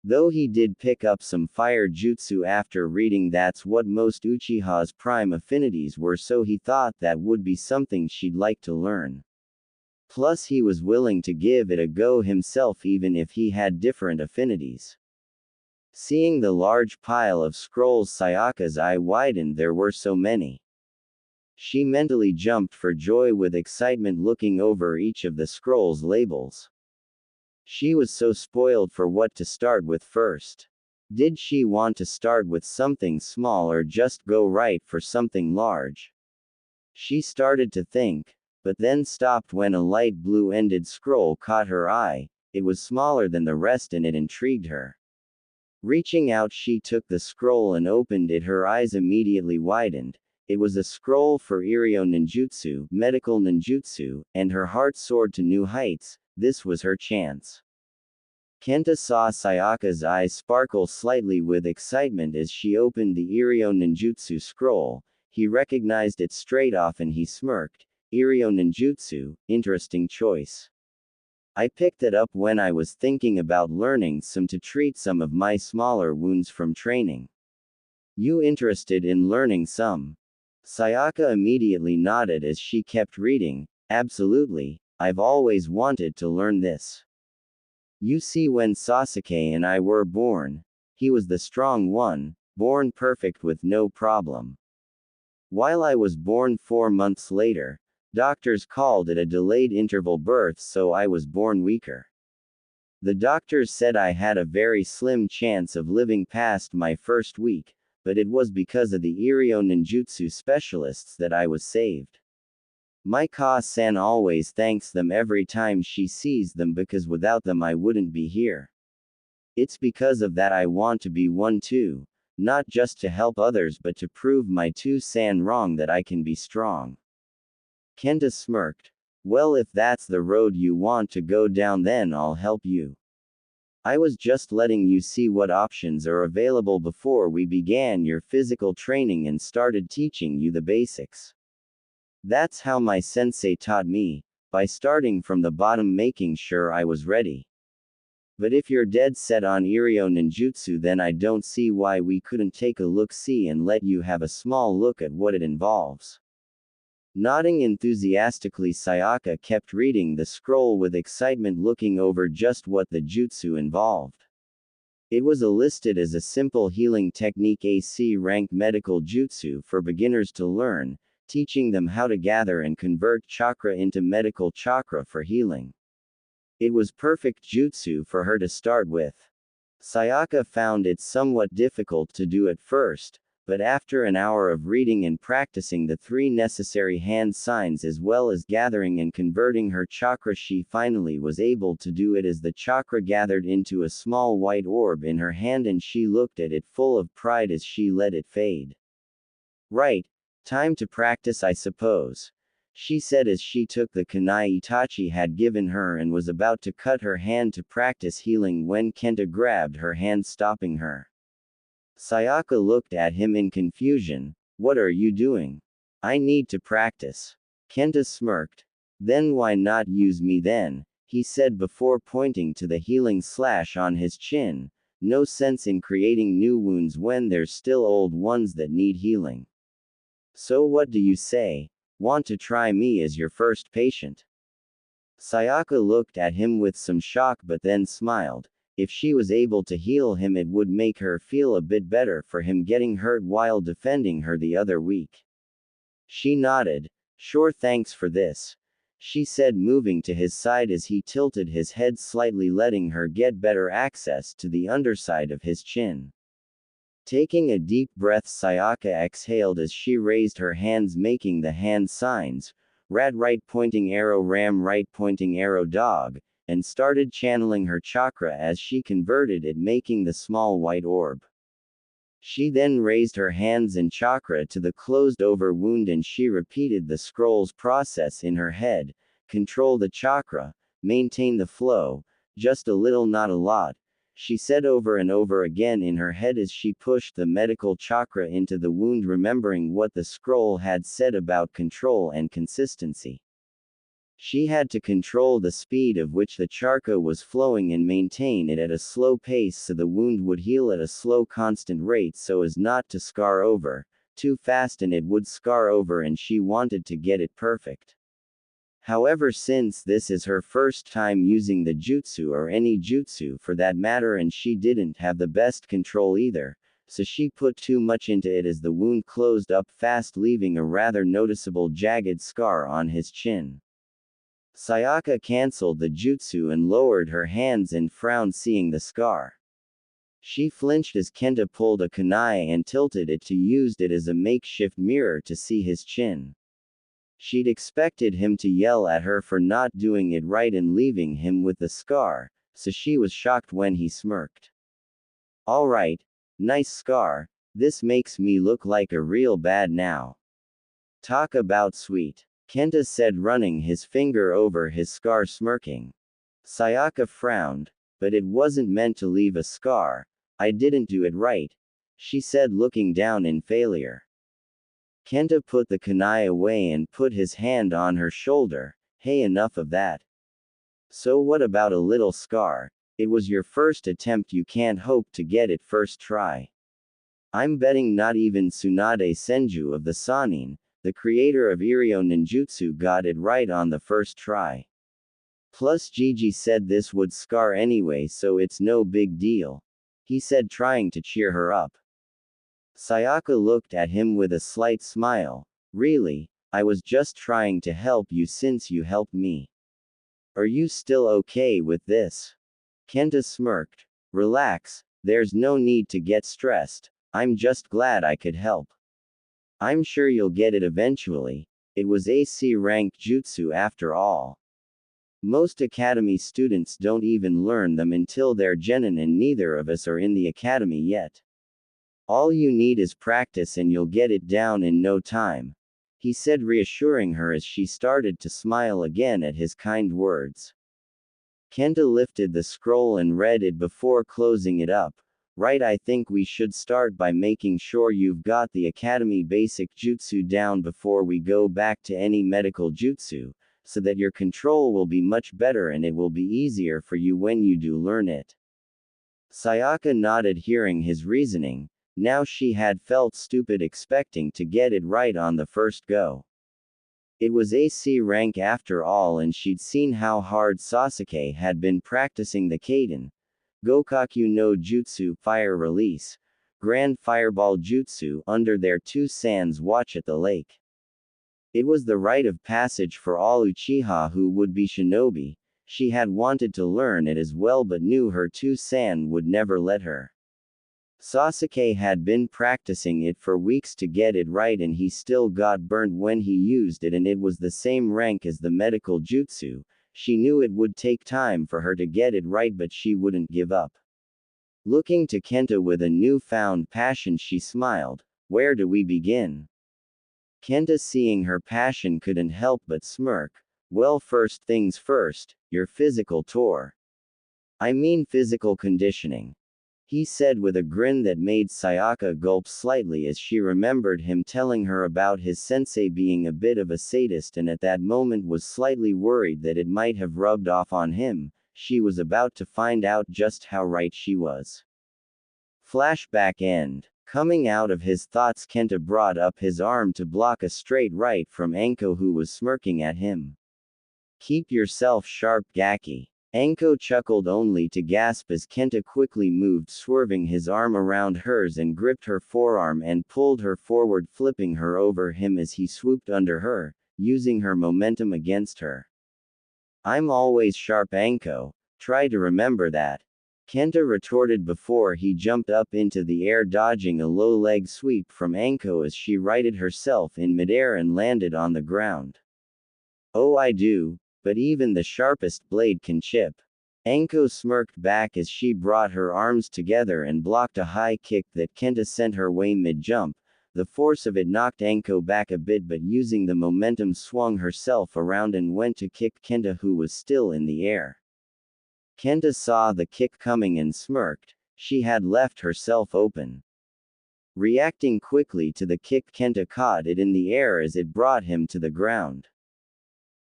Though he did pick up some fire jutsu after reading that's what most Uchiha's prime affinities were, so he thought that would be something she'd like to learn. Plus he was willing to give it a go himself even if he had different affinities. Seeing the large pile of scrolls, Sayaka's eye widened. There were so many. She mentally jumped for joy with excitement, looking over each of the scrolls' labels. She was so spoiled for what to start with first. Did she want to start with something small or just go right for something large? She started to think, but then stopped when a light blue-ended scroll caught her eye. It was smaller than the rest and it intrigued her. Reaching out, she took the scroll and opened it. Her eyes immediately widened. It was a scroll for Iryo Ninjutsu, medical ninjutsu, and her heart soared to new heights. This was her chance. Kenta saw Sayaka's eyes sparkle slightly with excitement as she opened the Iryo Ninjutsu scroll. He recognized it straight off and he smirked. Iryo Ninjutsu, interesting choice. I picked it up when I was thinking about learning some to treat some of my smaller wounds from training. You interested in learning some? Sayaka immediately nodded as she kept reading. Absolutely, I've always wanted to learn this. You see, when Sasuke and I were born, he was the strong one, born perfect with no problem. While I was born 4 months later, doctors called it a delayed interval birth, so I was born weaker. The doctors said I had a very slim chance of living past my first week, but it was because of the Iryo ninjutsu specialists that I was saved. My Ka-san always thanks them every time she sees them because without them I wouldn't be here. It's because of that I want to be one too, not just to help others but to prove my 2-san wrong that I can be strong. Kenta smirked. Well, if that's the road you want to go down, then I'll help you. I was just letting you see what options are available before we began your physical training and started teaching you the basics. That's how my sensei taught me, by starting from the bottom, making sure I was ready. But if you're dead set on Iryo ninjutsu, then I don't see why we couldn't take a look-see and let you have a small look at what it involves. Nodding enthusiastically, Sayaka kept reading the scroll with excitement, looking over just what the jutsu involved. It was listed as a simple healing technique, a C-rank medical jutsu for beginners to learn, teaching them how to gather and convert chakra into medical chakra for healing. It was perfect jutsu for her to start with. Sayaka found it somewhat difficult to do at first, but after an hour of reading and practicing the 3 necessary hand signs as well as gathering and converting her chakra, she finally was able to do it as the chakra gathered into a small white orb in her hand, and she looked at it full of pride as she let it fade. Right. Time to practice, I suppose, she said as she took the kunai Itachi had given her and was about to cut her hand to practice healing when Kenta grabbed her hand, stopping her. Sayaka looked at him in confusion. What are you doing? I need to practice. Kenta smirked. Then why not use me then? He said before pointing to the healing slash on his chin. No sense in creating new wounds when there's still old ones that need healing. So what do you say? Want to try me as your first patient? Sayaka looked at him with some shock but then smiled. If she was able to heal him, it would make her feel a bit better for him getting hurt while defending her the other week. She nodded. Sure, thanks for this, she said, moving to his side as he tilted his head slightly, letting her get better access to the underside of his chin. Taking a deep breath, Sayaka exhaled as she raised her hands, making the hand signs, rat right pointing arrow, ram right pointing arrow, dog, and started channeling her chakra as she converted it, making the small white orb. She then raised her hands and chakra to the closed-over wound and she repeated the scroll's process in her head. Control the chakra, maintain the flow, just a little, not a lot, she said over and over again in her head as she pushed the medical chakra into the wound, remembering what the scroll had said about control and consistency. She had to control the speed of which the chakra was flowing and maintain it at a slow pace so the wound would heal at a slow, constant rate so as not to scar over too fast, and it would scar over, and she wanted to get it perfect. However, since this is her first time using the jutsu, or any jutsu for that matter, and she didn't have the best control either, so she put too much into it as the wound closed up fast, leaving a rather noticeable jagged scar on his chin. Sayaka cancelled the jutsu and lowered her hands and frowned, seeing the scar. She flinched as Kenta pulled a kunai and tilted it to use it as a makeshift mirror to see his chin. She'd expected him to yell at her for not doing it right and leaving him with the scar, so she was shocked when he smirked. Alright, nice scar, this makes me look like a real bad now. Talk about sweet, Kenta said, running his finger over his scar, smirking. Sayaka frowned. But it wasn't meant to leave a scar. I didn't do it right, she said, looking down in failure. Kenta put the kunai away and put his hand on her shoulder. Hey, enough of that. So what about a little scar? It was your first attempt, you can't hope to get it first try. I'm betting not even Tsunade Senju of the Sanin, the creator of Iryo Ninjutsu, got it right on the first try. Plus Gigi said this would scar anyway, so it's no big deal, he said, trying to cheer her up. Sayaka looked at him with a slight smile. Really? I was just trying to help you since you helped me. Are you still okay with this? Kenta smirked. Relax, there's no need to get stressed. I'm just glad I could help. I'm sure you'll get it eventually. It was AC rank jutsu after all. Most academy students don't even learn them until they're genin, and neither of us are in the academy yet. All you need is practice and you'll get it down in no time, he said, reassuring her as she started to smile again at his kind words. Kenta lifted the scroll and read it before closing it up. Right, I think we should start by making sure you've got the academy basic jutsu down before we go back to any medical jutsu, so that your control will be much better and it will be easier for you when you do learn it. Sayaka nodded, hearing his reasoning. Now she had felt stupid expecting to get it right on the first go. It was AC rank after all, and she'd seen how hard Sasuke had been practicing the Kaden Gokaku no Jutsu Fire Release, Grand Fireball Jutsu under their two Sans watch at the lake. It was the rite of passage for all Uchiha who would be shinobi. She had wanted to learn it as well but knew her two San would never let her. Sasuke had been practicing it for weeks to get it right, and he still got burnt when he used it, and it was the same rank as the medical jutsu. She knew it would take time for her to get it right, but she wouldn't give up. Looking to Kenta with a newfound passion, she smiled. Where do we begin? Kenta, seeing her passion, couldn't help but smirk. Well, first things first, your physical tour. I mean physical conditioning, he said with a grin that made Sayaka gulp slightly as she remembered him telling her about his sensei being a bit of a sadist, and at that moment was slightly worried that it might have rubbed off on him. She was about to find out just how right she was. Flashback end. Coming out of his thoughts, Kenta brought up his arm to block a straight right from Anko, who was smirking at him. Keep yourself sharp, Gaki. Anko chuckled, only to gasp as Kenta quickly moved, swerving his arm around hers and gripped her forearm and pulled her forward, flipping her over him as he swooped under her, using her momentum against her. I'm always sharp, Anko. Try to remember that, Kenta retorted before he jumped up into the air, dodging a low leg sweep from Anko as she righted herself in midair and landed on the ground. Oh, I do. But even the sharpest blade can chip. Anko smirked back as she brought her arms together and blocked a high kick that Kenta sent her way mid-jump. The force of it knocked Anko back a bit, but using the momentum swung herself around and went to kick Kenta, who was still in the air. Kenta saw the kick coming and smirked. She had left herself open. Reacting quickly to the kick, Kenta caught it in the air as it brought him to the ground.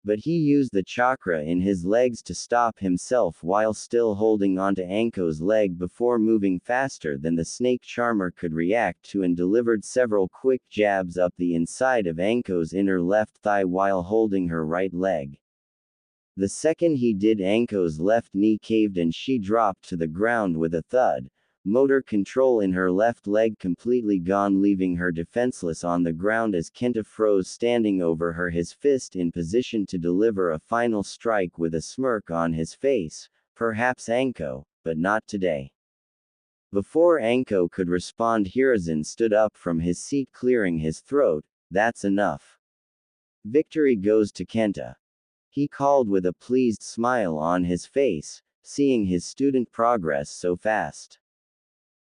But he used the chakra in his legs to stop himself while still holding onto Anko's leg before moving faster than the snake charmer could react to, and delivered several quick jabs up the inside of Anko's inner left thigh while holding her right leg. The second he did, Anko's left knee caved and she dropped to the ground with a thud. Motor control in her left leg completely gone, leaving her defenseless on the ground as Kenta froze, standing over her, his fist in position to deliver a final strike with a smirk on his face. Perhaps Anko, but not today. Before Anko could respond, Hiruzen stood up from his seat, clearing his throat. That's enough. Victory goes to Kenta, he called with a pleased smile on his face, seeing his student progress so fast.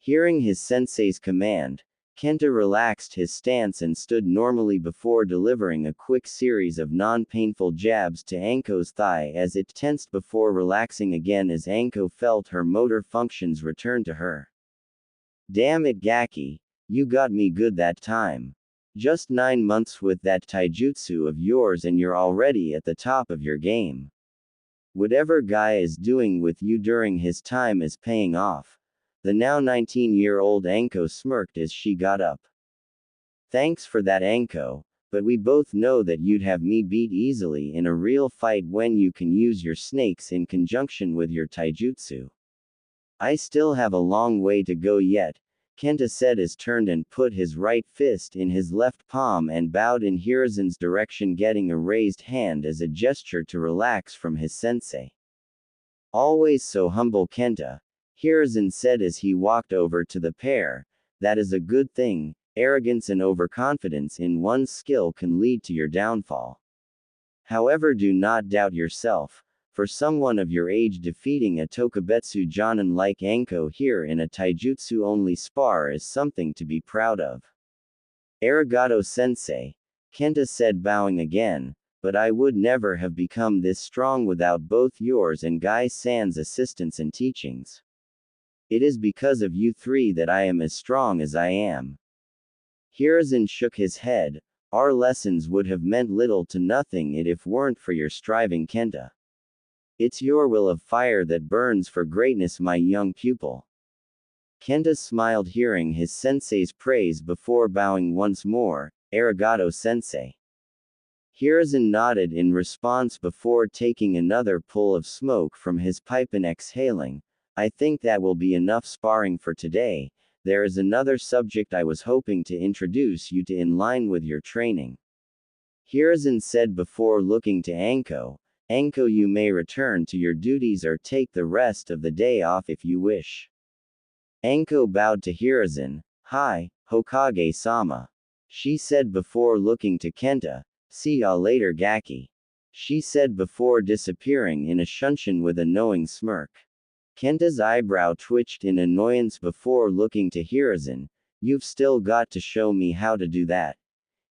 Hearing his sensei's command, Kenta relaxed his stance and stood normally before delivering a quick series of non-painful jabs to Anko's thigh as it tensed before relaxing again as Anko felt her motor functions return to her. Damn it, Gaki, you got me good that time. Just 9 months with that taijutsu of yours and you're already at the top of your game. Whatever Guy is doing with you during his time is paying off. The now 19-year-old Anko smirked as she got up. Thanks for that, Anko, but we both know that you'd have me beat easily in a real fight when you can use your snakes in conjunction with your taijutsu. I still have a long way to go yet, Kenta said as turned and put his right fist in his left palm and bowed in Hiruzen's direction, getting a raised hand as a gesture to relax from his sensei. Always so humble, Kenta, Hiruzen said as he walked over to the pair. That is a good thing. Arrogance and overconfidence in one's skill can lead to your downfall. However, do not doubt yourself. For someone of your age, defeating a Tokubetsu Jonin like Anko here in a taijutsu-only spar is something to be proud of. Arigato sensei, Kenta said, bowing again, but I would never have become this strong without both yours and Guy-san's assistance and teachings. It is because of you three that I am as strong as I am. Hiruzen shook his head. Our lessons would have meant little to nothing if weren't for your striving, Kenta. It's your will of fire that burns for greatness, my young pupil. Kenta smiled, hearing his sensei's praise before bowing once more. Arigato sensei. Hiruzen nodded in response before taking another pull of smoke from his pipe and exhaling. I think that will be enough sparring for today. There is another subject I was hoping to introduce you to in line with your training. Hiruzen said before looking to Anko. Anko, you may return to your duties or take the rest of the day off if you wish. Anko bowed to Hiruzen. Hi, Hokage-sama. She said before looking to Kenta. See ya later, Gaki. She said before disappearing in a shunshin with a knowing smirk. Kenta's eyebrow twitched in annoyance before looking to Hiruzen. You've still got to show me how to do that,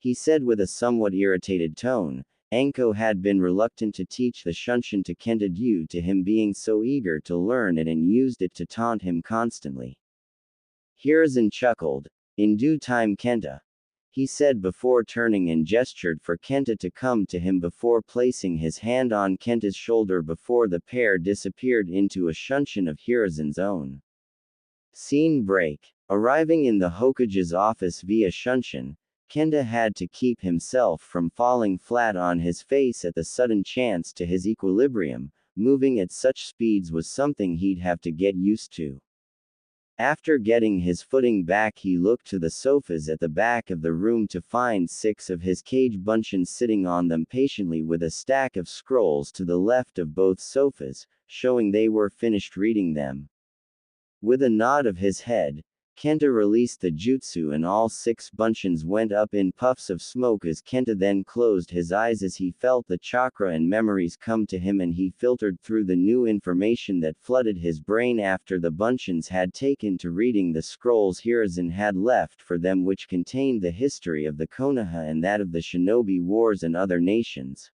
he said with a somewhat irritated tone. Anko had been reluctant to teach the shunshin to Kenta due to him being so eager to learn it and used it to taunt him constantly. Hiruzen chuckled. In due time, Kenta, he said before turning and gestured for Kenta to come to him before placing his hand on Kenta's shoulder before the pair disappeared into a shunshin of Hiruzen's own. Scene break. Arriving in the Hokage's office via shunshin, Kenta had to keep himself from falling flat on his face at the sudden chance to his equilibrium. Moving at such speeds was something he'd have to get used to. After getting his footing back, he looked to the sofas at the back of the room to find 6 of his Kage Bunshins sitting on them patiently with a stack of scrolls to the left of both sofas, showing they were finished reading them. With a nod of his head, Kenta released the jutsu and all 6 bunshins went up in puffs of smoke as Kenta then closed his eyes as he felt the chakra and memories come to him and he filtered through the new information that flooded his brain after the bunshins had taken to reading the scrolls Hiruzen had left for them, which contained the history of the Konoha and that of the shinobi wars and other nations,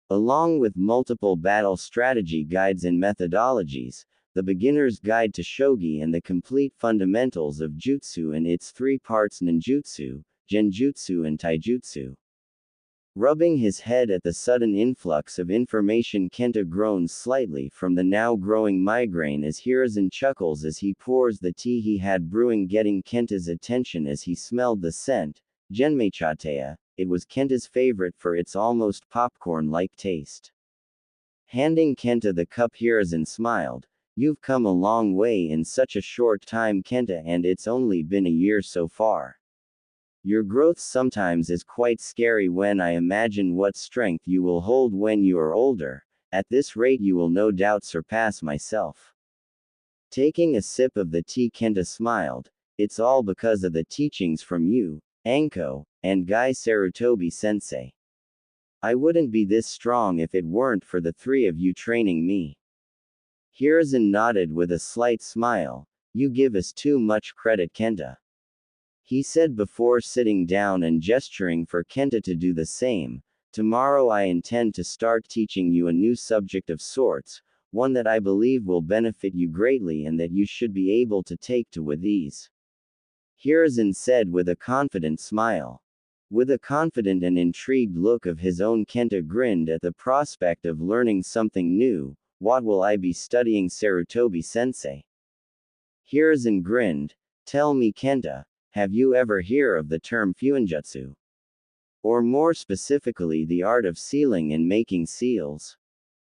along with multiple battle strategy guides and methodologies, the Beginner's Guide to Shogi and the complete fundamentals of Jutsu and its 3 parts: Ninjutsu, Genjutsu and Taijutsu. Rubbing his head at the sudden influx of information, Kenta groans slightly from the now growing migraine as Hiruzen chuckles as he pours the tea he had brewing, getting Kenta's attention as he smelled the scent. Genmeichatea, it was Kenta's favorite for its almost popcorn-like taste. Handing Kenta the cup, Hiruzen smiled. You've come a long way in such a short time, Kenta, and it's only been a year so far. Your growth sometimes is quite scary when I imagine what strength you will hold when you are older. At this rate you will no doubt surpass myself. Taking a sip of the tea, Kenta smiled. It's all because of the teachings from you, Anko, and Guy Sarutobi sensei. I wouldn't be this strong if it weren't for the 3 of you training me. Hiruzen nodded with a slight smile. You give us too much credit, Kenta, he said before sitting down and gesturing for Kenta to do the same. Tomorrow I intend to start teaching you a new subject of sorts, one that I believe will benefit you greatly and that you should be able to take to with ease, Hiruzen said with a confident smile. With a confident and intrigued look of his own, Kenta grinned at the prospect of learning something new. What will I be studying, Sarutobi-sensei? Hiruzen grinned. Tell me, Kenta, have you ever heard of the term fuinjutsu? Or more specifically, the art of sealing and making seals?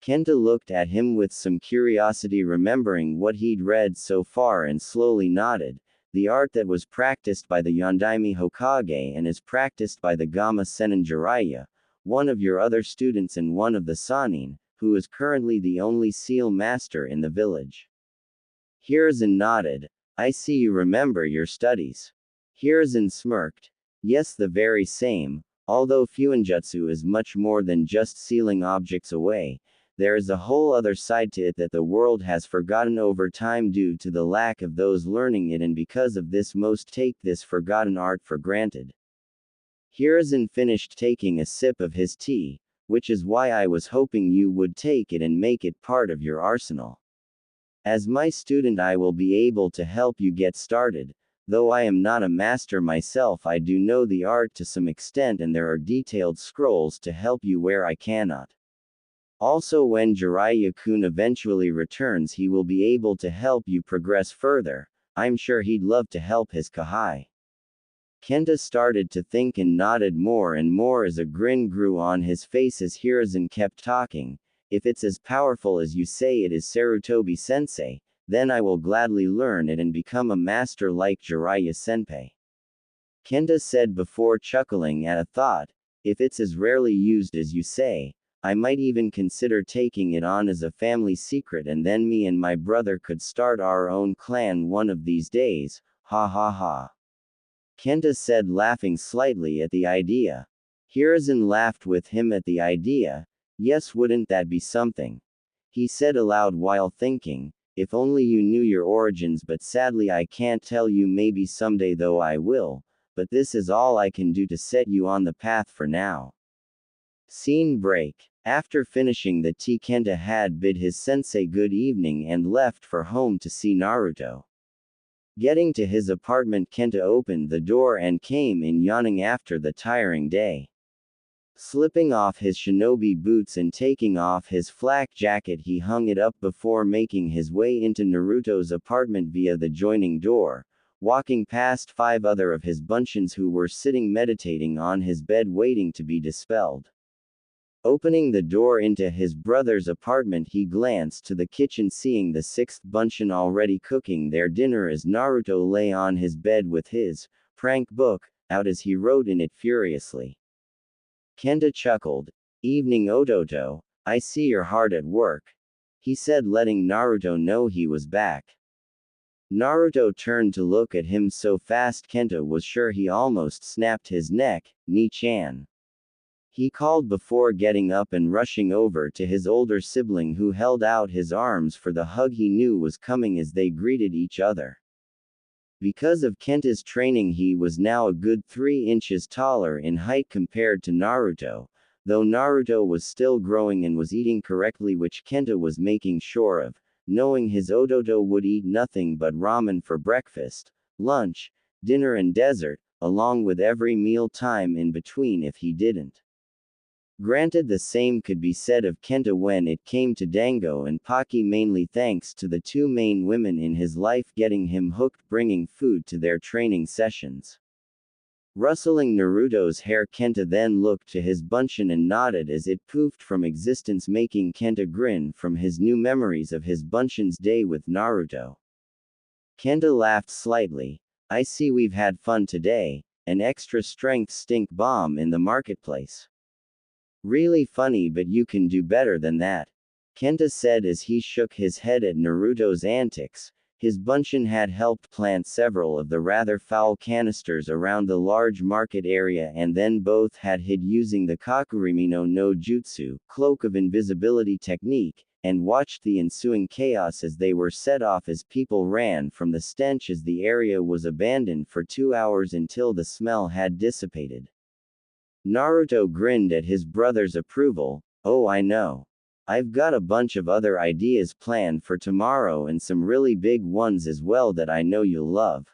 Kenta looked at him with some curiosity, remembering what he'd read so far, and slowly nodded. The art that was practiced by the Yondaime Hokage and is practiced by the Gama Sennin Jiraiya, one of your other students and one of the Sannin, who is currently the only seal master in the village. Hiruzen nodded. I see you remember your studies. Hiruzen smirked. Yes, the very same, although fuinjutsu is much more than just sealing objects away. There is a whole other side to it that the world has forgotten over time due to the lack of those learning it, and because of this most take this forgotten art for granted. Hiruzen finished taking a sip of his tea, which is why I was hoping you would take it and make it part of your arsenal. As my student, I will be able to help you get started. Though I am not a master myself, I do know the art to some extent, and there are detailed scrolls to help you where I cannot. Also, when Jiraiya-kun eventually returns, he will be able to help you progress further. I'm sure he'd love to help his Kahai. Kenta started to think and nodded more and more as a grin grew on his face as Hiruzen kept talking. If it's as powerful as you say it is, Sarutobi-sensei, then I will gladly learn it and become a master like Jiraiya-senpai. Kenta said before chuckling at a thought. If it's as rarely used as you say, I might even consider taking it on as a family secret, and then me and my brother could start our own clan one of these days. Ha ha ha. Kenta said, laughing slightly at the idea. Hiruzen laughed with him at the idea. Yes, wouldn't that be something? He said aloud while thinking. If only you knew your origins, but sadly I can't tell you. Maybe someday though I will, but this is all I can do to set you on the path for now. Scene break. After finishing the tea, Kenta had bid his sensei good evening and left for home to see Naruto. Getting to his apartment, Kenta opened the door and came in yawning after the tiring day. Slipping off his shinobi boots and taking off his flak jacket, he hung it up before making his way into Naruto's apartment via the joining door, walking past 5 other of his bunshins who were sitting meditating on his bed waiting to be dispelled. Opening the door into his brother's apartment, he glanced to the kitchen, seeing the 6th bunshin already cooking their dinner as Naruto lay on his bed with his prank book out as he wrote in it furiously. Kenta chuckled. Evening, Ototo. I see you're hard at work, he said, letting Naruto know he was back. Naruto turned to look at him so fast Kenta was sure he almost snapped his neck. Ni-chan, he called before getting up and rushing over to his older sibling, who held out his arms for the hug he knew was coming as they greeted each other. Because of Kenta's training, he was now a good 3 inches taller in height compared to Naruto, though Naruto was still growing and was eating correctly, which Kenta was making sure of, knowing his Ototo would eat nothing but ramen for breakfast, lunch, dinner and dessert, along with every meal time in between if he didn't. Granted, the same could be said of Kenta when it came to Dango and Paki, mainly thanks to the 2 main women in his life getting him hooked, bringing food to their training sessions. Rustling Naruto's hair, Kenta then looked to his bunshin and nodded as it poofed from existence, making Kenta grin from his new memories of his bunshin's day with Naruto. Kenta laughed slightly. I see we've had fun today, an extra strength stink bomb in the marketplace. Really funny, but you can do better than that, Kenta said as he shook his head at Naruto's antics. His bunshin had helped plant several of the rather foul canisters around the large market area, and then both had hid using the Kakurimino no Jutsu, cloak of invisibility technique, and watched the ensuing chaos as they were set off as people ran from the stench as the area was abandoned for 2 hours until the smell had dissipated. Naruto grinned at his brother's approval. Oh, I know. I've got a bunch of other ideas planned for tomorrow and some really big ones as well that I know you'll love,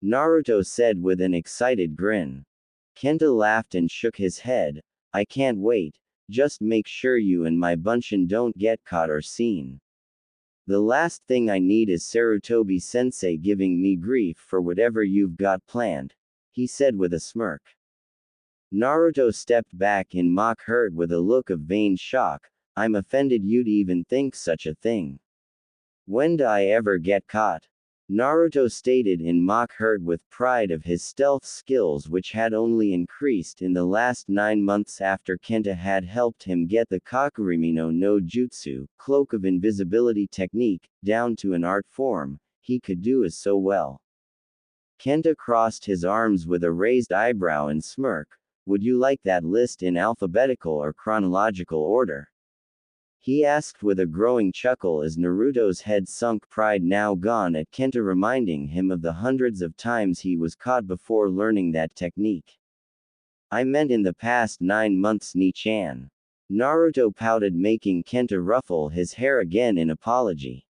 Naruto said with an excited grin. Kenta laughed and shook his head. I can't wait. Just make sure you and my Bunshin don't get caught or seen. The last thing I need is Sarutobi sensei giving me grief for whatever you've got planned, he said with a smirk. Naruto stepped back in mock hurt with a look of vain shock. I'm offended you'd even think such a thing. When'd I ever get caught? Naruto stated in mock hurt with pride of his stealth skills, which had only increased in the last 9 months after Kenta had helped him get the Kakurimino no Jutsu, cloak of invisibility technique, down to an art form. He could do as so well. Kenta crossed his arms with a raised eyebrow and smirk. Would you like that list in alphabetical or chronological order? He asked with a growing chuckle as Naruto's head sunk, pride now gone at Kenta, reminding him of the hundreds of times he was caught before learning that technique. I meant in the past 9 months, Ni-chan. Naruto pouted, making Kenta ruffle his hair again in apology.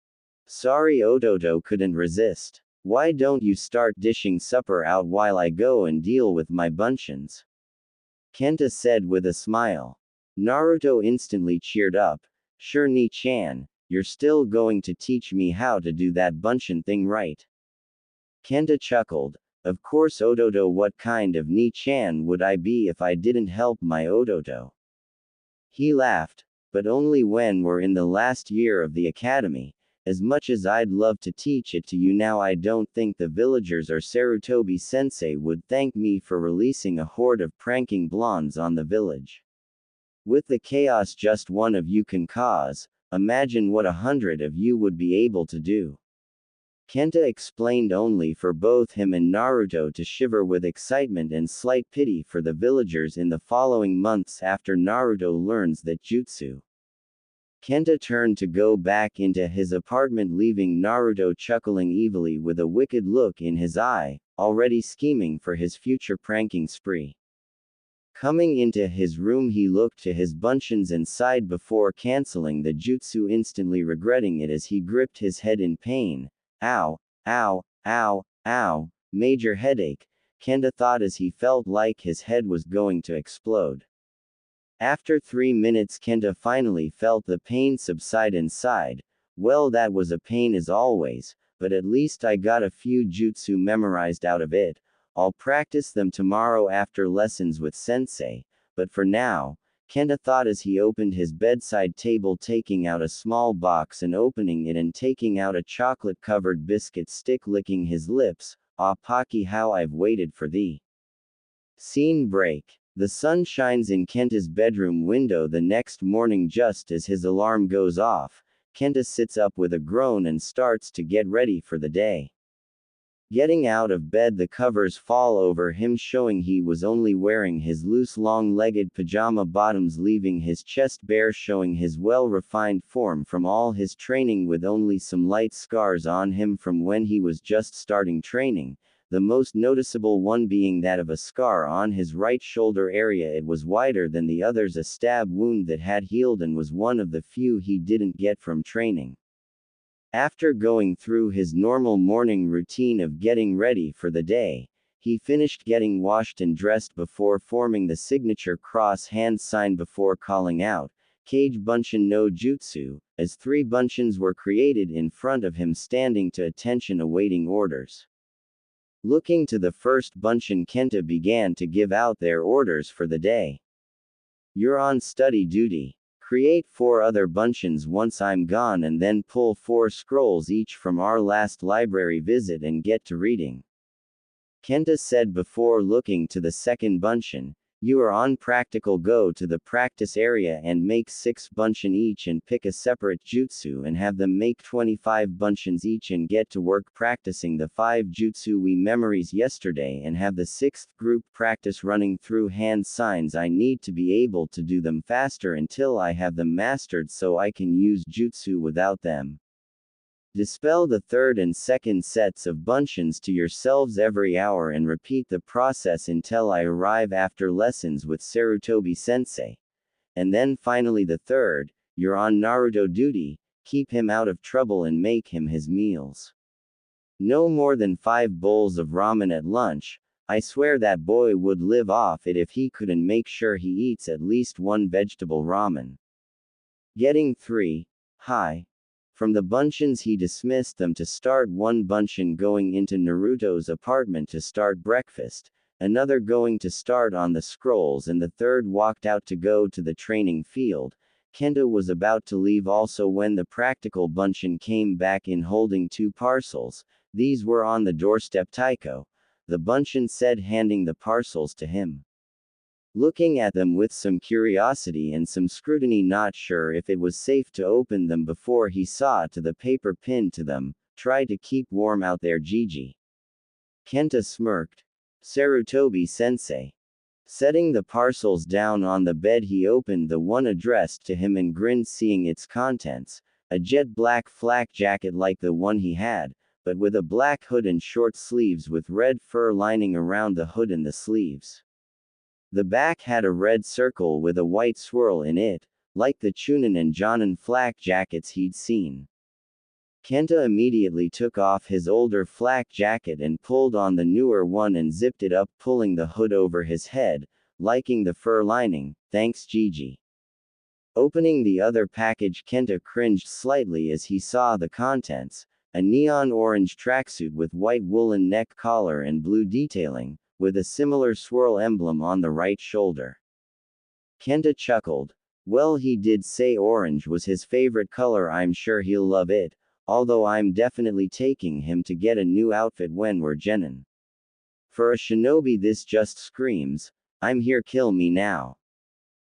Sorry, Ototo couldn't resist. Why don't you start dishing supper out while I go and deal with my bunchins? Kenta said with a smile. Naruto instantly cheered up. Sure, Ni-chan, you're still going to teach me how to do that bunshin thing, right? Kenta chuckled. Of course, Ototo. What kind of Ni-chan would I be if I didn't help my Ototo? He laughed. But only when we're in the last year of the academy. As much as I'd love to teach it to you now, I don't think the villagers or Sarutobi sensei would thank me for releasing a horde of pranking blondes on the village. With the chaos just one of you can cause, imagine what 100 of you would be able to do. Kenta explained, only for both him and Naruto to shiver with excitement and slight pity for the villagers in the following months after Naruto learns that jutsu. Kenta turned to go back into his apartment, leaving Naruto chuckling evilly with a wicked look in his eye, already scheming for his future pranking spree. Coming into his room, he looked to his bunchins and sighed before canceling the jutsu, instantly regretting it as he gripped his head in pain. Ow, ow, ow, ow, major headache, Kenta thought as he felt like his head was going to explode. After 3 minutes, Kenta finally felt the pain subside and sighed. Well, that was a pain as always, but at least I got a few jutsu memorized out of it. I'll practice them tomorrow after lessons with sensei, but for now, Kenta thought as he opened his bedside table, taking out a small box and opening it and taking out a chocolate-covered biscuit stick, licking his lips. Ah, Pocky, how I've waited for thee. Scene break. The sun shines in Kenta's bedroom window the next morning just as his alarm goes off. Kenta sits up with a groan and starts to get ready for the day. Getting out of bed, the covers fall over him, showing he was only wearing his loose long-legged pajama bottoms, leaving his chest bare, showing his well-refined form from all his training, with only some light scars on him from when he was just starting training, the most noticeable one being that of a scar on his right shoulder area. It was wider than the others, a stab wound that had healed and was one of the few he didn't get from training. After going through his normal morning routine of getting ready for the day, he finished getting washed and dressed before forming the signature cross hand sign before calling out, Kage Bunshin no Jutsu, as 3 bunshins were created in front of him, standing to attention awaiting orders. Looking to the first bunshin, Kenta began to give out their orders for the day. You're on study duty. Create 4 other bunshins once I'm gone, and then pull 4 scrolls each from our last library visit and get to reading. Kenta said before looking to the second bunshin. You are on practical. Go to the practice area and make 6 bunshin each and pick a separate jutsu and have them make 25 bunshins each and get to work practicing the 5 jutsu we memorized yesterday, and have the 6th group practice running through hand signs. I need to be able to do them faster until I have them mastered so I can use jutsu without them. Dispel the 3rd and 2nd sets of bunshins to yourselves every hour and repeat the process until I arrive after lessons with Sarutobi sensei. And then finally the 3rd, you're on Naruto duty, keep him out of trouble and make him his meals. No more than 5 bowls of ramen at lunch, I swear that boy would live off it if he couldn't make sure he eats at least one vegetable ramen. Getting 3. Hi. From the Bunchins he dismissed them to start, one Bunchin going into Naruto's apartment to start breakfast, another going to start on the scrolls, and the third walked out to go to the training field. Kenta was about to leave also when the practical Bunchin came back in holding 2 parcels. These were on the doorstep, Taiko, the Bunchin said, handing the parcels to him. Looking at them with some curiosity and some scrutiny, not sure if it was safe to open them before he saw to the paper pinned to them. Try to keep warm out there, Gigi. Kenta smirked. Sarutobi-sensei. Setting the parcels down on the bed, he opened the one addressed to him and grinned, seeing its contents: a jet black flak jacket like the one he had, but with a black hood and short sleeves with red fur lining around the hood and the sleeves. The back had a red circle with a white swirl in it, like the Chunin and Jonin flak jackets he'd seen. Kenta immediately took off his older flak jacket and pulled on the newer one and zipped it up, pulling the hood over his head, liking the fur lining. Thanks, Gigi. Opening the other package, Kenta cringed slightly as he saw the contents: a neon orange tracksuit with white woolen neck collar and blue detailing, with a similar swirl emblem on the right shoulder. Kenta chuckled. Well, he did say orange was his favorite color. I'm sure he'll love it, although I'm definitely taking him to get a new outfit when we're genin. For a shinobi, this just screams, I'm here, kill me now.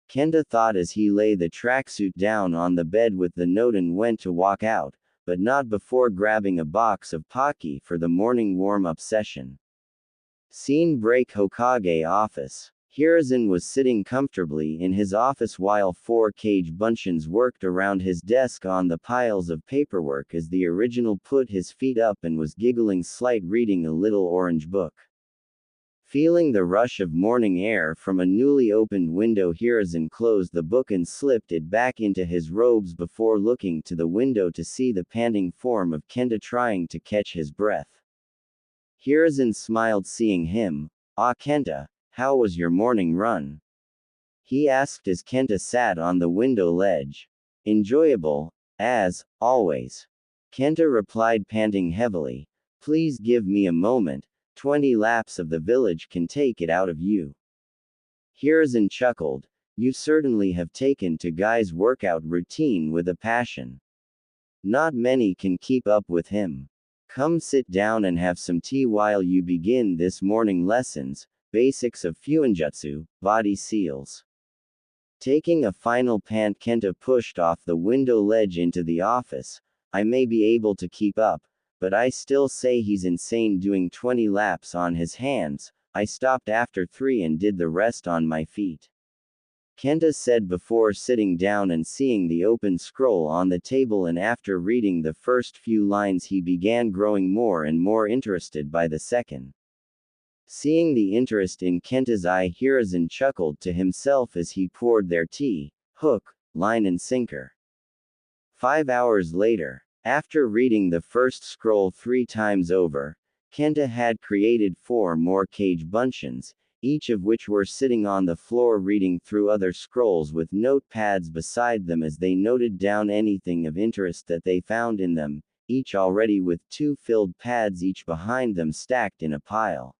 Kenta thought as he lay the tracksuit down on the bed with the note and went to walk out, but not before grabbing a box of Pocky for the morning warm-up session. Scene break: Hokage office. Hiruzen was sitting comfortably in his office while 4 cage Bunchins worked around his desk on the piles of paperwork as the original put his feet up and was giggling slight, reading a little orange book. Feeling the rush of morning air from a newly opened window, Hiruzen closed the book and slipped it back into his robes before looking to the window to see the panting form of Kenta trying to catch his breath. Hiruzen smiled seeing him. Ah, Kenta, how was your morning run? He asked as Kenta sat on the window ledge. Enjoyable, as always. Kenta replied, panting heavily. Please give me a moment, 20 laps of the village can take it out of you. Hiruzen chuckled. You certainly have taken to Guy's workout routine with a passion. Not many can keep up with him. Come sit down and have some tea while you begin this morning lessons. Basics of Fuinjutsu, body seals. Taking a final pant, Kenta pushed off the window ledge into the office. I may be able to keep up, but I still say he's insane doing 20 laps on his hands. I stopped after 3 and did the rest on my feet. Kenta said before sitting down and seeing the open scroll on the table, and after reading the first few lines he began growing more and more interested by the second. Seeing the interest in Kenta's eye, Hiruzen chuckled to himself as he poured their tea, hook, line and sinker. 5 hours later, after reading the first scroll 3 times over, Kenta had created 4 more cage Bunchins, each of which were sitting on the floor reading through other scrolls with notepads beside them as they noted down anything of interest that they found in them, each already with 2 filled pads each behind them stacked in a pile.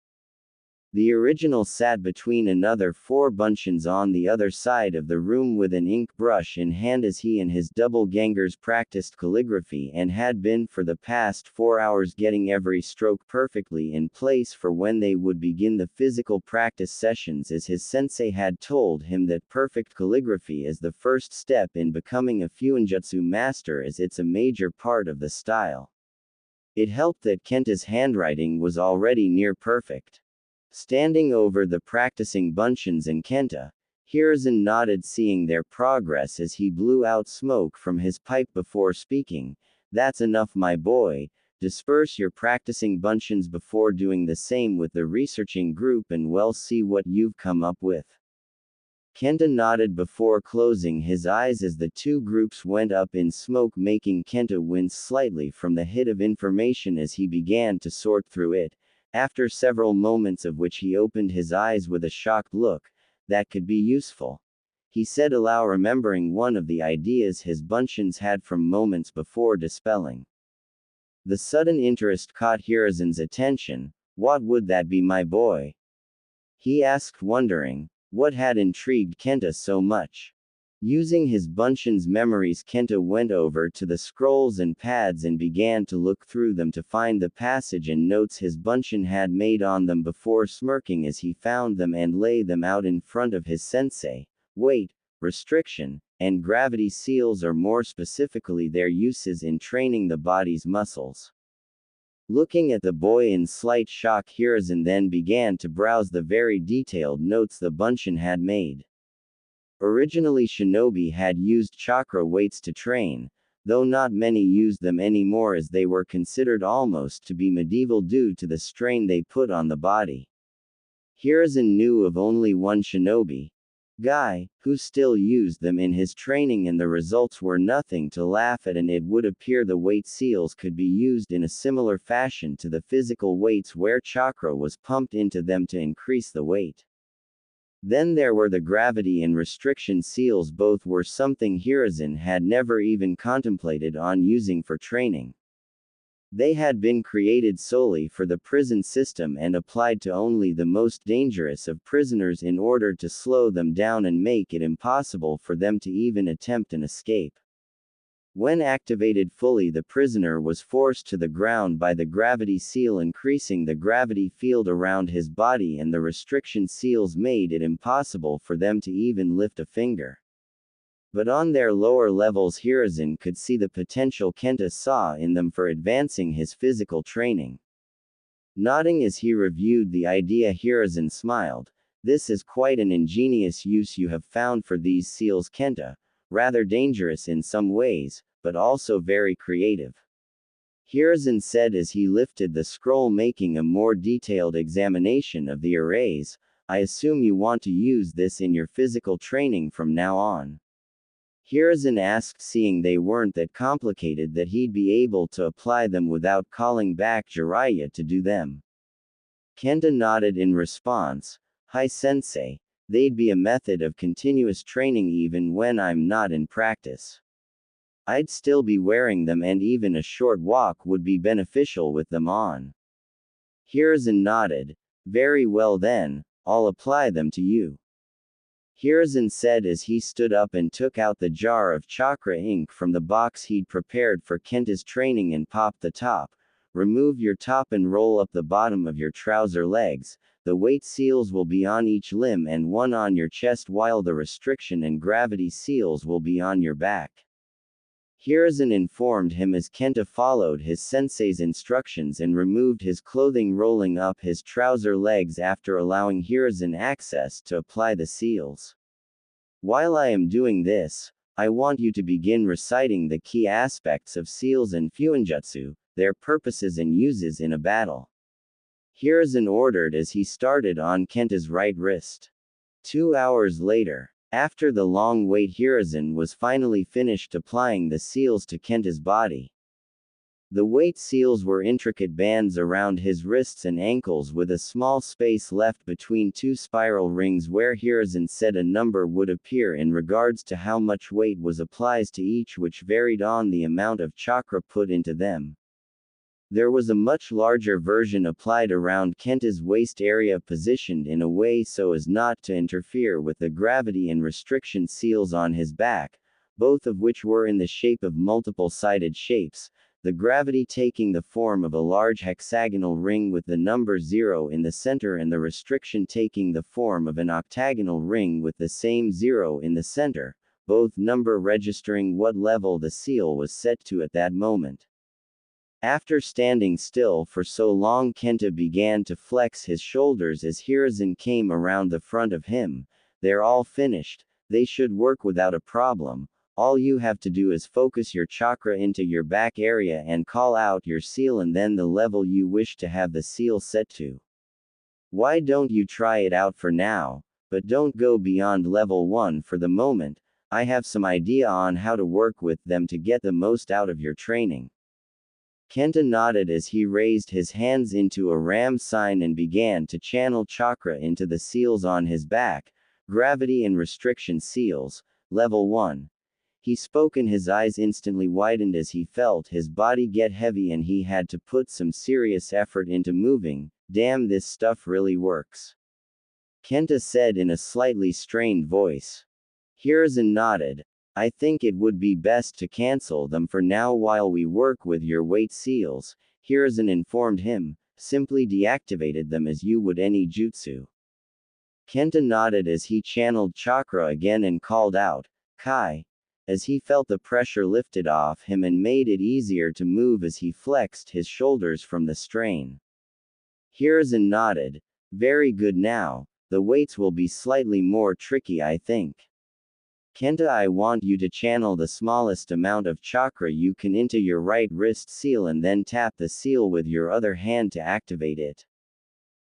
The original sat between another 4 Bunchins on the other side of the room with an ink brush in hand as he and his doppelgangers practiced calligraphy and had been for the past 4 hours, getting every stroke perfectly in place for when they would begin the physical practice sessions, as his sensei had told him that perfect calligraphy is the first step in becoming a Fuinjutsu master, as it's a major part of the style. It helped that Kenta's handwriting was already near perfect. Standing over the practicing Bunchins and Kenta, Hiruzen nodded seeing their progress as he blew out smoke from his pipe before speaking. That's enough, my boy. Disperse your practicing Bunchins before doing the same with the researching group and we'll see what you've come up with. Kenta nodded before closing his eyes as the 2 groups went up in smoke, making Kenta wince slightly from the hit of information as he began to sort through it. After several moments of which he opened his eyes with a shocked look, that could be useful. He said aloud, remembering one of the ideas his bunchins had from moments before dispelling. The sudden interest caught Hiruzen's attention. What would that be, my boy? He asked, wondering what had intrigued Kenta so much. Using his bunchin's memories, Kenta went over to the scrolls and pads and began to look through them to find the passage and notes his bunchin had made on them before smirking as he found them and laid them out in front of his sensei. Weight, restriction, and gravity seals, or more specifically their uses in training the body's muscles. Looking at the boy in slight shock, Hiruzen then began to browse the very detailed notes the bunchin had made. Originally, shinobi had used chakra weights to train, though not many used them anymore as they were considered almost to be medieval due to the strain they put on the body. Hiruzen knew of only one shinobi guy who still used them in his training, and the results were nothing to laugh at, and it would appear the weight seals could be used in a similar fashion to the physical weights where chakra was pumped into them to increase the weight. Then there were the gravity and restriction seals. Both were something Hiruzen had never even contemplated on using for training. They had been created solely for the prison system and applied to only the most dangerous of prisoners in order to slow them down and make it impossible for them to even attempt an escape. When activated fully, the prisoner was forced to the ground by the gravity seal, increasing the gravity field around his body, and the restriction seals made it impossible for them to even lift a finger. But on their lower levels, Hiruzen could see the potential Kenta saw in them for advancing his physical training. Nodding as he reviewed the idea, Hiruzen smiled. This is quite an ingenious use you have found for these seals, Kenta. Rather dangerous in some ways, but also very creative. Hiruzen said as he lifted the scroll, making a more detailed examination of the arrays. I assume you want to use this in your physical training from now on? Hiruzen asked, seeing they weren't that complicated that he'd be able to apply them without calling back Jiraiya to do them. Kenta nodded in response. Hi sensei, they'd be a method of continuous training even when I'm not in practice. I'd still be wearing them, and even a short walk would be beneficial with them on. Hiruzen nodded. Very well then, I'll apply them to you. Hiruzen said as he stood up and took out the jar of chakra ink from the box he'd prepared for Kenta's training and popped the top. Remove your top and roll up the bottom of your trouser legs. The weight seals will be on each limb and one on your chest, while the restriction and gravity seals will be on your back. Hiruzen informed him as Kenta followed his sensei's instructions and removed his clothing, rolling up his trouser legs after allowing Hiruzen access to apply the seals. While I am doing this, I want you to begin reciting the key aspects of seals and fuinjutsu, their purposes and uses in a battle. Hiruzen ordered as he started on Kenta's right wrist. 2 hours later, after the long wait, Hiruzen was finally finished applying the seals to Kenta's body. The weight seals were intricate bands around his wrists and ankles, with a small space left between two spiral rings where Hiruzen said a number would appear in regards to how much weight was applied to each, which varied on the amount of chakra put into them. There was a much larger version applied around Kenta's waist area, positioned in a way so as not to interfere with the gravity and restriction seals on his back, both of which were in the shape of multiple-sided shapes, the gravity taking the form of a large hexagonal ring with the number 0 in the center, and the restriction taking the form of an octagonal ring with the same 0 in the center, both number registering what level the seal was set to at that moment. After standing still for so long, Kenta began to flex his shoulders as Hiruzen came around the front of him. They're all finished, they should work without a problem. All you have to do is focus your chakra into your back area and call out your seal and then the level you wish to have the seal set to. Why don't you try it out for now, but don't go beyond level 1 for the moment. I have some idea on how to work with them to get the most out of your training. Kenta nodded as he raised his hands into a ram sign and began to channel chakra into the seals on his back. Gravity and restriction seals, level 1. He spoke and his eyes instantly widened as he felt his body get heavy and he had to put some serious effort into moving. Damn, this stuff really works. Kenta said in a slightly strained voice. Hiruzen nodded. I think it would be best to cancel them for now while we work with your weight seals, Hiruzen informed him. Simply deactivated them as you would any jutsu. Kenta nodded as he channeled chakra again and called out, Kai, as he felt the pressure lifted off him and made it easier to move as he flexed his shoulders from the strain. Hiruzen nodded. Very good now, the weights will be slightly more tricky I think. Kenta, I want you to channel the smallest amount of chakra you can into your right wrist seal and then tap the seal with your other hand to activate it.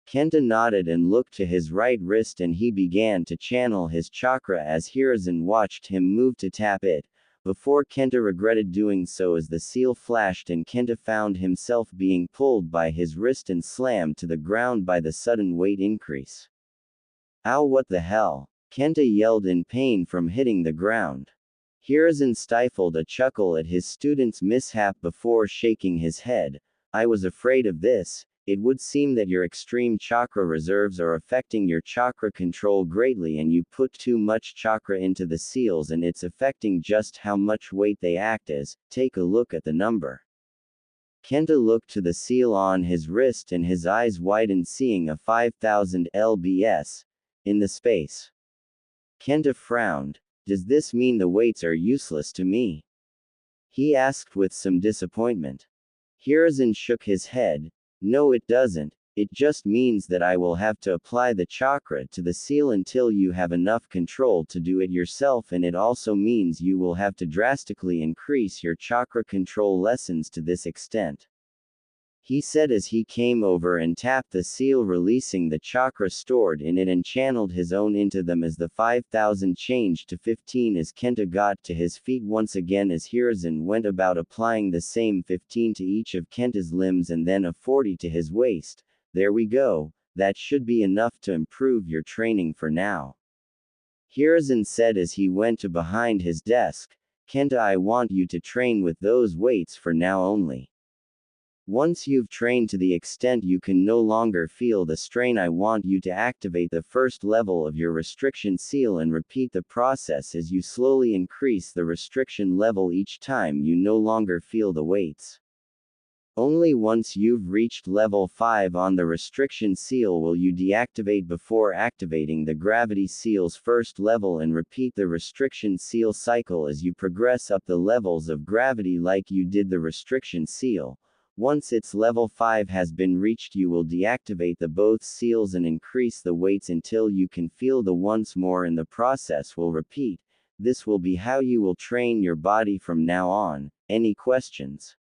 Kenta nodded and looked to his right wrist and he began to channel his chakra as Hiruzen watched him move to tap it, before Kenta regretted doing so as the seal flashed and Kenta found himself being pulled by his wrist and slammed to the ground by the sudden weight increase. Ow, what the hell? Kenta yelled in pain from hitting the ground. Hiruzen stifled a chuckle at his student's mishap before shaking his head. I was afraid of this. It would seem that your extreme chakra reserves are affecting your chakra control greatly and you put too much chakra into the seals and it's affecting just how much weight they act as. Take a look at the number. Kenta looked to the seal on his wrist and his eyes widened seeing a 5000 lbs in the space. Kenta frowned. Does this mean the weights are useless to me? He asked with some disappointment. Hiruzen shook his head. No, it doesn't. It just means that I will have to apply the chakra to the seal until you have enough control to do it yourself, and it also means you will have to drastically increase your chakra control lessons to this extent. He said as he came over and tapped the seal, releasing the chakra stored in it and channeled his own into them as the 5000 changed to 15 as Kenta got to his feet once again as Hiruzen went about applying the same 15 to each of Kenta's limbs and then a 40 to his waist. There we go, that should be enough to improve your training for now. Hiruzen said as he went to behind his desk. Kenta, I want you to train with those weights for now only. Once you've trained to the extent you can no longer feel the strain, I want you to activate the first level of your restriction seal and repeat the process as you slowly increase the restriction level each time you no longer feel the weights. Only once you've reached level 5 on the restriction seal will you deactivate before activating the gravity seal's first level and repeat the restriction seal cycle as you progress up the levels of gravity like you did the restriction seal. Once its level 5 has been reached, you will deactivate the both seals and increase the weights until you can feel the once more, and the process will repeat. This will be how you will train your body from now on. Any questions?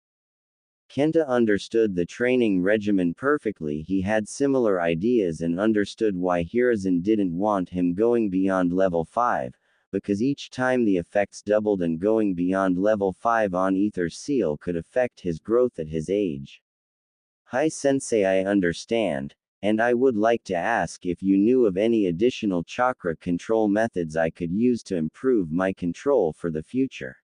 Kenta understood the training regimen perfectly. He had similar ideas and understood why Hiruzen didn't want him going beyond level 5. Because each time the effects doubled and going beyond level 5 on Ether Seal could affect his growth at his age. Hi Sensei, I understand, and I would like to ask if you knew of any additional chakra control methods I could use to improve my control for the future.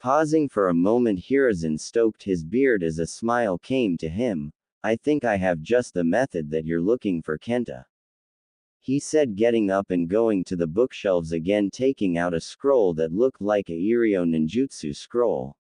Pausing for a moment, Hiruzen stroked his beard as a smile came to him. I think I have just the method that you're looking for, Kenta. He said, getting up and going to the bookshelves again, taking out a scroll that looked like a Iryo ninjutsu scroll.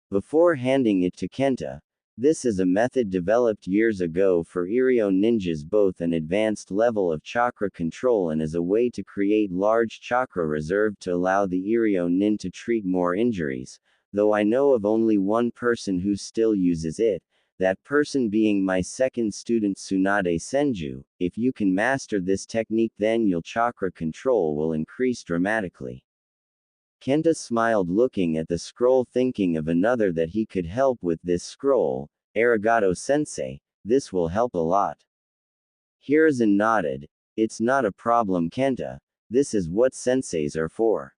Before handing it to Kenta, this is a method developed years ago for Iryo ninjas, both an advanced level of chakra control and as a way to create large chakra reserve to allow the Iryo nin to treat more injuries, though I know of only one person who still uses it. That person being my second student Tsunade Senju. If you can master this technique, then your chakra control will increase dramatically. Kenta smiled, looking at the scroll, thinking of another that he could help with this scroll. Arigato Sensei, this will help a lot. Hiruzen nodded. It's not a problem, Kenta. This is what senseis are for.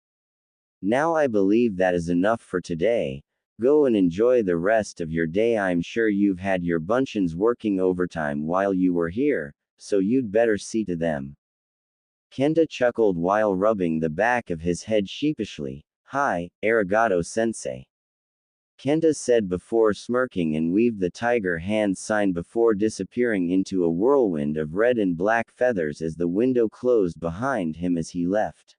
Now I believe that is enough for today. Go and enjoy the rest of your day. I'm sure you've had your bunchins working overtime while you were here, so you'd better see to them. Kenta chuckled while rubbing the back of his head sheepishly. Hi, arigato sensei. Kenta said before smirking and waved the tiger hand sign before disappearing into a whirlwind of red and black feathers as the window closed behind him as he left.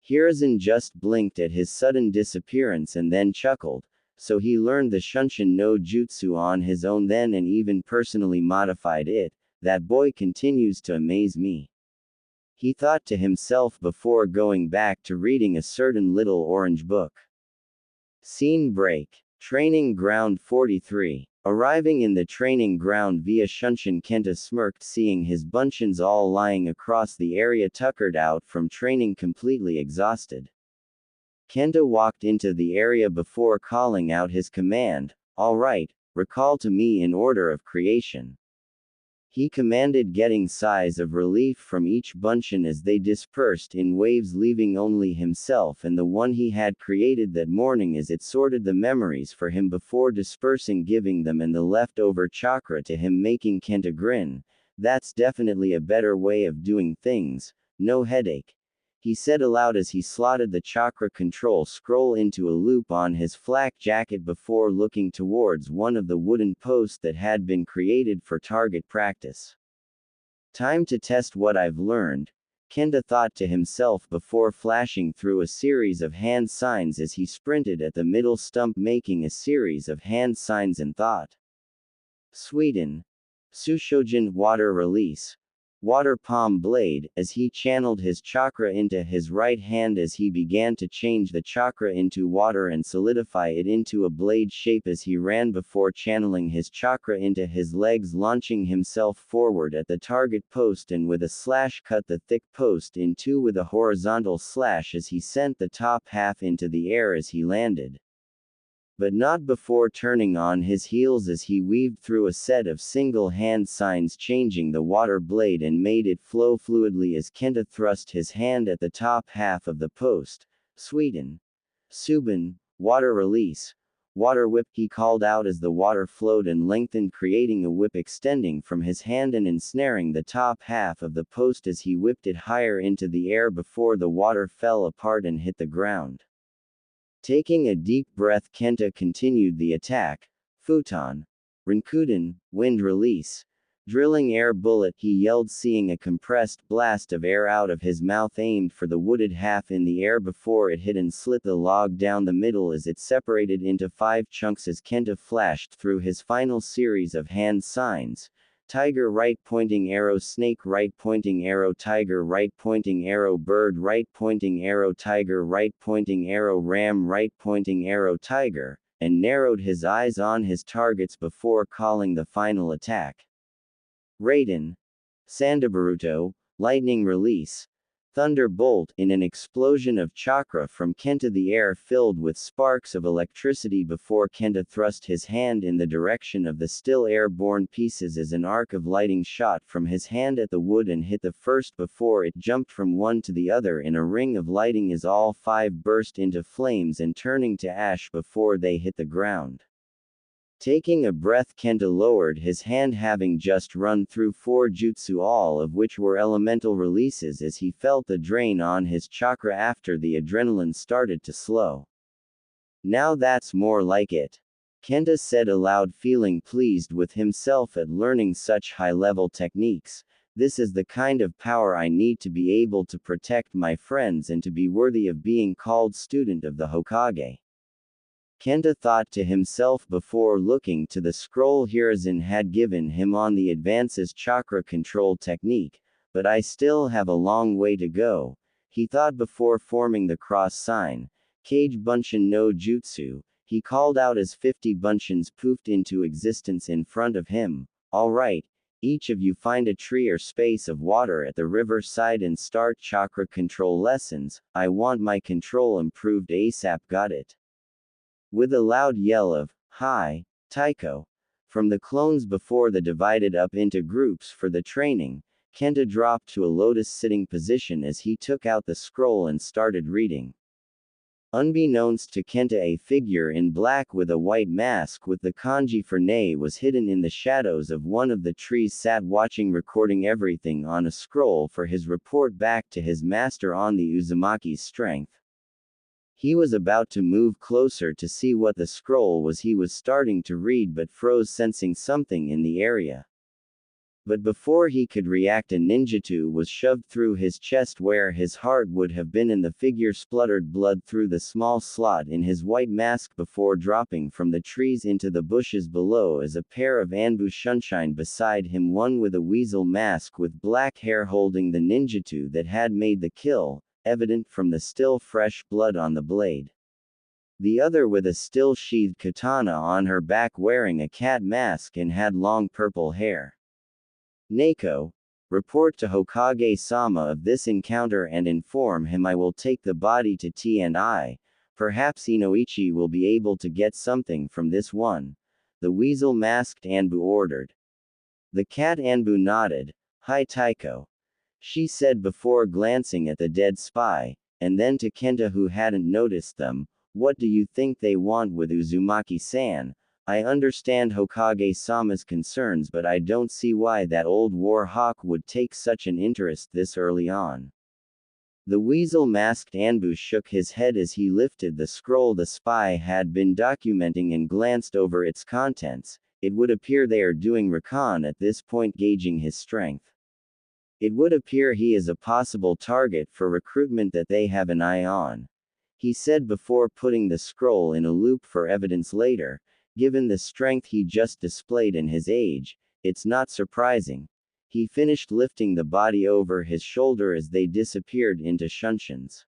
Hiruzen just blinked at his sudden disappearance and then chuckled, so he learned the Shunshin no Jutsu on his own then and even personally modified it. That boy continues to amaze me. He thought to himself before going back to reading a certain little orange book. Scene break. Training Ground 43. Arriving in the training ground via Shunshin, Kenta smirked seeing his bunchins all lying across the area tuckered out from training completely exhausted. Kenta walked into the area before calling out his command, "All right, recall to me in order of creation." He commanded, getting sighs of relief from each bunchin as they dispersed in waves, leaving only himself and the one he had created that morning as it sorted the memories for him before dispersing, giving them and the leftover chakra to him, making Kenta grin. That's definitely a better way of doing things, no headache, he said aloud as he slotted the chakra control scroll into a loop on his flak jacket before looking towards one of the wooden posts that had been created for target practice. Time to test what I've learned, Kenta thought to himself before flashing through a series of hand signs as he sprinted at the middle stump, making a series of hand signs and thought. Sweden. Sushojin, water release. Water palm blade, as he channeled his chakra into his right hand as he began to change the chakra into water and solidify it into a blade shape as he ran before channeling his chakra into his legs, launching himself forward at the target post and with a slash cut the thick post in two with a horizontal slash as he sent the top half into the air as he landed. But not before turning on his heels as he weaved through a set of single hand signs, changing the water blade and made it flow fluidly as Kenta thrust his hand at the top half of the post. Sweden. Subin, water release. Water whip, he called out as the water flowed and lengthened, creating a whip extending from his hand and ensnaring the top half of the post as he whipped it higher into the air before the water fell apart and hit the ground. Taking a deep breath, Kenta continued the attack. Futon. Rinkuden, wind release. Drilling air bullet, he yelled, seeing a compressed blast of air out of his mouth aimed for the wooded half in the air before it hit and slit the log down the middle as it separated into 5 chunks as Kenta flashed through his final series of hand signs. Tiger right pointing arrow, snake right pointing arrow, tiger right pointing arrow, bird right pointing arrow, tiger right pointing arrow, ram right pointing arrow, tiger, and narrowed his eyes on his targets before calling the final attack. Raiden. Sandabaruto, lightning release. Thunderbolt, in an explosion of chakra from Kenta, the air filled with sparks of electricity before Kenta thrust his hand in the direction of the still airborne pieces as an arc of lighting shot from his hand at the wood and hit the first before it jumped from one to the other in a ring of lighting as all 5 burst into flames and turning to ash before they hit the ground. Taking a breath, Kenta lowered his hand, having just run through 4 jutsu, all of which were elemental releases, as he felt the drain on his chakra after the adrenaline started to slow. Now that's more like it, Kenta said aloud, feeling pleased with himself at learning such high-level techniques. This is the kind of power I need to be able to protect my friends and to be worthy of being called student of the Hokage. Kenta thought to himself before looking to the scroll Hiruzen had given him on the advances chakra control technique, but I still have a long way to go, he thought before forming the cross sign. Kage Bunshin no Jutsu, he called out as 50 bunshins poofed into existence in front of him. Alright, each of you find a tree or space of water at the river side and start chakra control lessons. I want my control improved ASAP, got it? With a loud yell of, "Hi, Taiko!" from the clones before the divided up into groups for the training, Kenta dropped to a lotus sitting position as he took out the scroll and started reading. Unbeknownst to Kenta, a figure in black with a white mask with the kanji for "nay" was hidden in the shadows of one of the trees, sat watching, recording everything on a scroll for his report back to his master on the Uzumaki's strength. He was about to move closer to see what the scroll was. He was starting to read but froze, sensing something in the area. But before he could react, a ninjutsu was shoved through his chest where his heart would have been, and the figure spluttered blood through the small slot in his white mask before dropping from the trees into the bushes below as a pair of Anbu Sunshine beside him, one with a weasel mask with black hair holding the ninjutsu that had made the kill, evident from the still fresh blood on the blade. The other with a still sheathed katana on her back, wearing a cat mask and had long purple hair. Naoko, report to Hokage-sama of this encounter and inform him I will take the body to T&I. Perhaps Inoichi will be able to get something from this one, the weasel-masked Anbu ordered. The cat Anbu nodded. Hi Taiko, she said before glancing at the dead spy, and then to Kenta, who hadn't noticed them, what do you think they want with Uzumaki-san? I understand Hokage-sama's concerns, but I don't see why that old war hawk would take such an interest this early on. The weasel-masked Anbu shook his head as he lifted the scroll the spy had been documenting and glanced over its contents. It would appear they are doing recon at this point, gauging his strength. It would appear he is a possible target for recruitment that they have an eye on, he said before putting the scroll in a loop for evidence later. Given the strength he just displayed and his age, it's not surprising. He finished lifting the body over his shoulder as they disappeared into Shunshin's.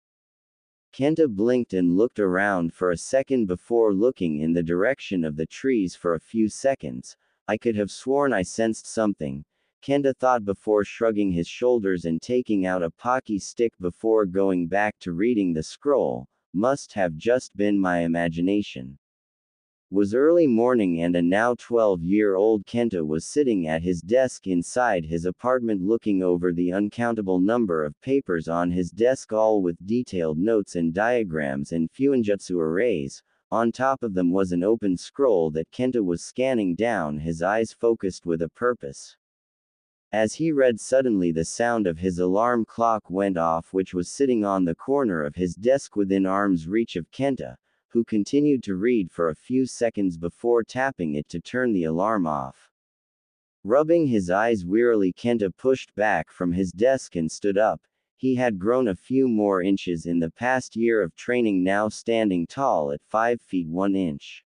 Kenta blinked and looked around for a second before looking in the direction of the trees for a few seconds. I could have sworn I sensed something, Kenta thought before shrugging his shoulders and taking out a pocky stick before going back to reading the scroll. Must have just been my imagination. Was early morning and a now 12-year-old Kenta was sitting at his desk inside his apartment, looking over the uncountable number of papers on his desk, all with detailed notes and diagrams and fuinjutsu arrays. On top of them was an open scroll that Kenta was scanning down, his eyes focused with a purpose. As he read, suddenly the sound of his alarm clock went off, which was sitting on the corner of his desk within arm's reach of Kenta, who continued to read for a few seconds before tapping it to turn the alarm off. Rubbing his eyes wearily, Kenta pushed back from his desk and stood up. He had grown a few more inches in the past year of training, now standing tall at 5 feet 1 inch.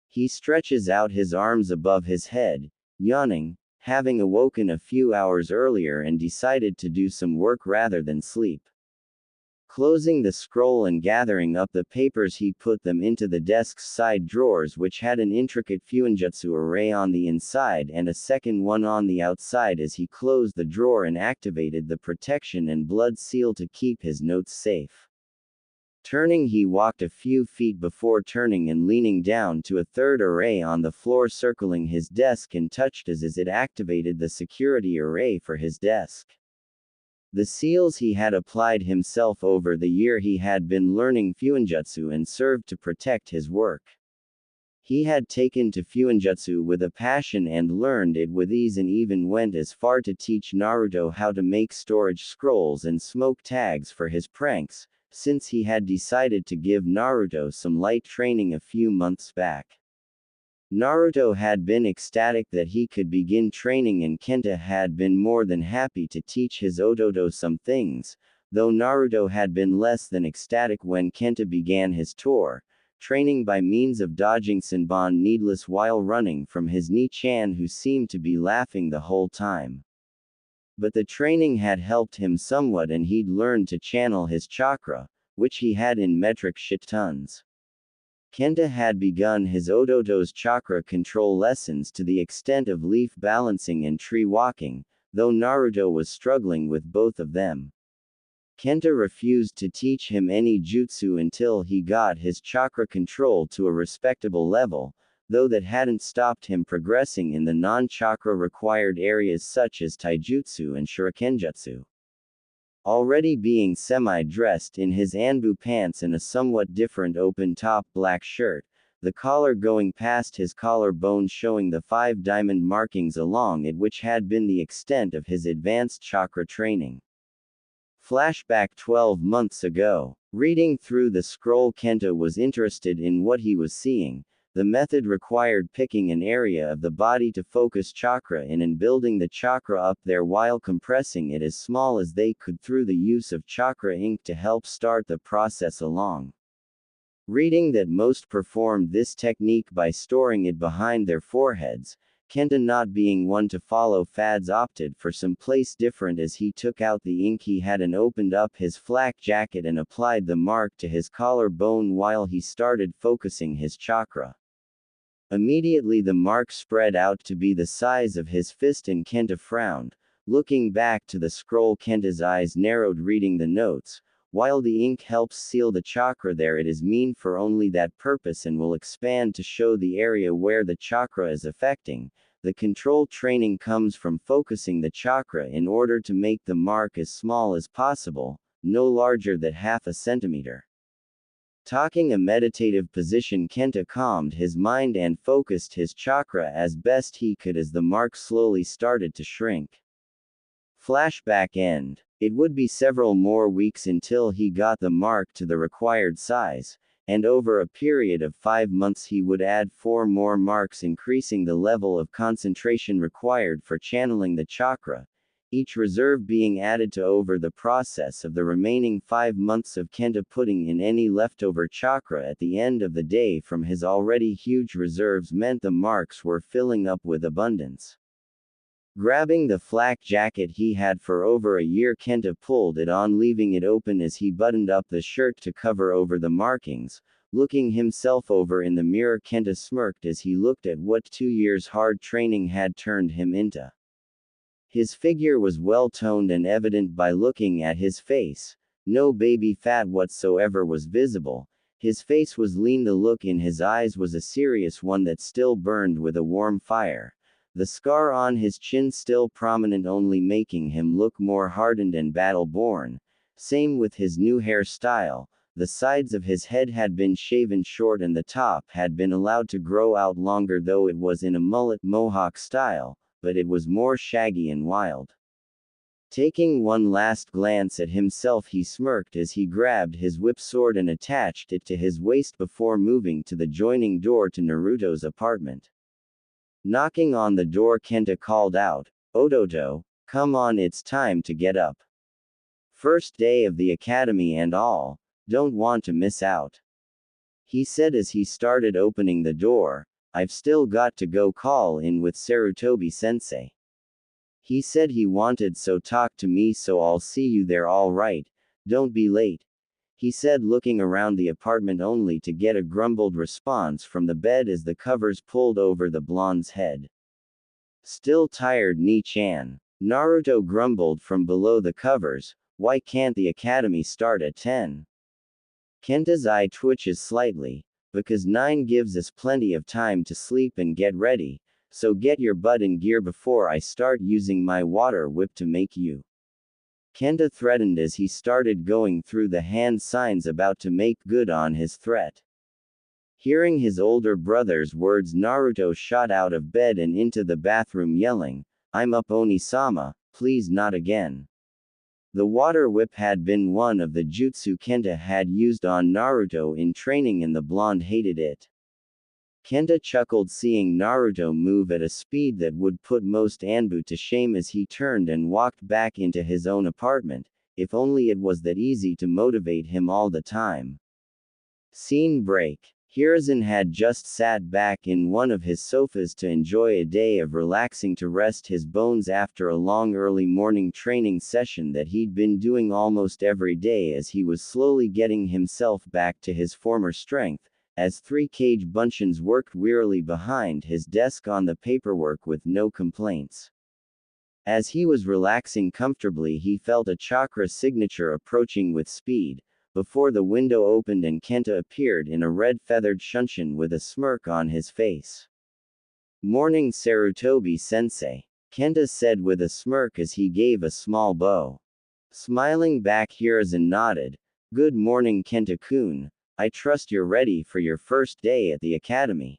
He stretches out his arms above his head, yawning, having awoken a few hours earlier and decided to do some work rather than sleep. Closing the scroll and gathering up the papers, he put them into the desk's side drawers, which had an intricate fuinjutsu array on the inside and a second one on the outside, as he closed the drawer and activated the protection and blood seal to keep his notes safe. Turning, he walked a few feet before turning and leaning down to a third array on the floor circling his desk, and touched as it activated the security array for his desk. The seals he had applied himself over the year he had been learning fuinjutsu and served to protect his work. He had taken to fuinjutsu with a passion and learned it with ease, and even went as far to teach Naruto how to make storage scrolls and smoke tags for his pranks, since he had decided to give Naruto some light training a few months back. Naruto had been ecstatic that he could begin training, and Kenta had been more than happy to teach his Ototo some things, though Naruto had been less than ecstatic when Kenta began his tour, training by means of dodging Senbon needless while running from his Ni-chan, who seemed to be laughing the whole time. But the training had helped him somewhat, and he'd learned to channel his chakra, which he had in metric shit tons. Kenta had begun his Ototo's chakra control lessons to the extent of leaf balancing and tree walking, though Naruto was struggling with both of them. Kenta refused to teach him any jutsu until he got his chakra control to a respectable level, though that hadn't stopped him progressing in the non-chakra required areas such as taijutsu and shurikenjutsu. already being semi-dressed in his Anbu pants and a somewhat different open-top black shirt, the collar going past his collarbone showing the 5 diamond markings along it, which had been the extent of his advanced chakra training. Flashback 12 months ago. Reading through the scroll, Kenta was interested in what he was seeing. The method required picking an area of the body to focus chakra in and building the chakra up there while compressing it as small as they could through the use of chakra ink to help start the process along. Reading that most performed this technique by storing it behind their foreheads, Kenta, not being one to follow fads, opted for some place different as he took out the ink he had and opened up his flak jacket and applied the mark to his collarbone while he started focusing his chakra. Immediately the mark spread out to be the size of his fist and Kenta frowned. Looking back to the scroll, Kenta's eyes narrowed reading the notes. While the ink helps seal the chakra there, it is mean for only that purpose and will expand to show the area where the chakra is affecting. The control training comes from focusing the chakra in order to make the mark as small as possible, no larger than half a centimeter. Taking a meditative position, Kenta calmed his mind and focused his chakra as best he could as the mark slowly started to shrink. Flashback end. It would be several more weeks until he got the mark to the required size, and over a period of 5 months he would add 4 more marks, increasing the level of concentration required for channeling the chakra, each reserve being added to over the process of the remaining 5 months of Kenta putting in any leftover chakra at the end of the day from his already huge reserves meant the marks were filling up with abundance. Grabbing the flak jacket he had for over a year, Kenta pulled it on, leaving it open as he buttoned up the shirt to cover over the markings. Looking himself over in the mirror, Kenta smirked as he looked at what 2 years hard training had turned him into. His figure was well-toned and evident by looking at his face. No baby fat whatsoever was visible. His face was lean, the look in his eyes was a serious one that still burned with a warm fire. The scar on his chin still prominent, only making him look more hardened and battle-born. Same with his new hairstyle. The sides of his head had been shaven short and the top had been allowed to grow out longer, though it was in a mullet mohawk style, but it was more shaggy and wild. Taking one last glance at himself, he smirked as he grabbed his whip sword and attached it to his waist before moving to the joining door to Naruto's apartment. Knocking on the door, Kenta called out, "Odoto, come on, it's time to get up. First day of the academy and all, don't want to miss out," he said as he started opening the door. "I've still got to go call in with Sarutobi-sensei. He said he wanted so talk to me, so I'll see you there, all right, don't be late," he said, looking around the apartment only to get a grumbled response from the bed as the covers pulled over the blonde's head. "Still tired, Ni-chan?" Naruto grumbled from below the covers. "Why can't the academy start at 10? Kenta's eye twitches slightly. "Because 9 gives us plenty of time to sleep and get ready, so get your butt in gear before I start using my water whip to make you," Kenta threatened as he started going through the hand signs about to make good on his threat. Hearing his older brother's words, Naruto shot out of bed and into the bathroom yelling, "I'm up, Oni-sama, please not again." The water whip had been one of the jutsu Kenta had used on Naruto in training and the blonde hated it. Kenta chuckled seeing Naruto move at a speed that would put most Anbu to shame as he turned and walked back into his own apartment. If only it was that easy to motivate him all the time. Scene break. Hiruzen had just sat back in one of his sofas to enjoy a day of relaxing to rest his bones after a long early morning training session that he'd been doing almost every day, as he was slowly getting himself back to his former strength, as 3 Cage Bunchins worked wearily behind his desk on the paperwork with no complaints. As he was relaxing comfortably, he felt a chakra signature approaching with speed, before the window opened and Kenta appeared in a red-feathered shunshin with a smirk on his face. "Morning, Sarutobi-sensei," Kenta said with a smirk as he gave a small bow. Smiling back, Hiruzen nodded. Good morning, Kenta-kun. I trust you're ready for your first day at the academy.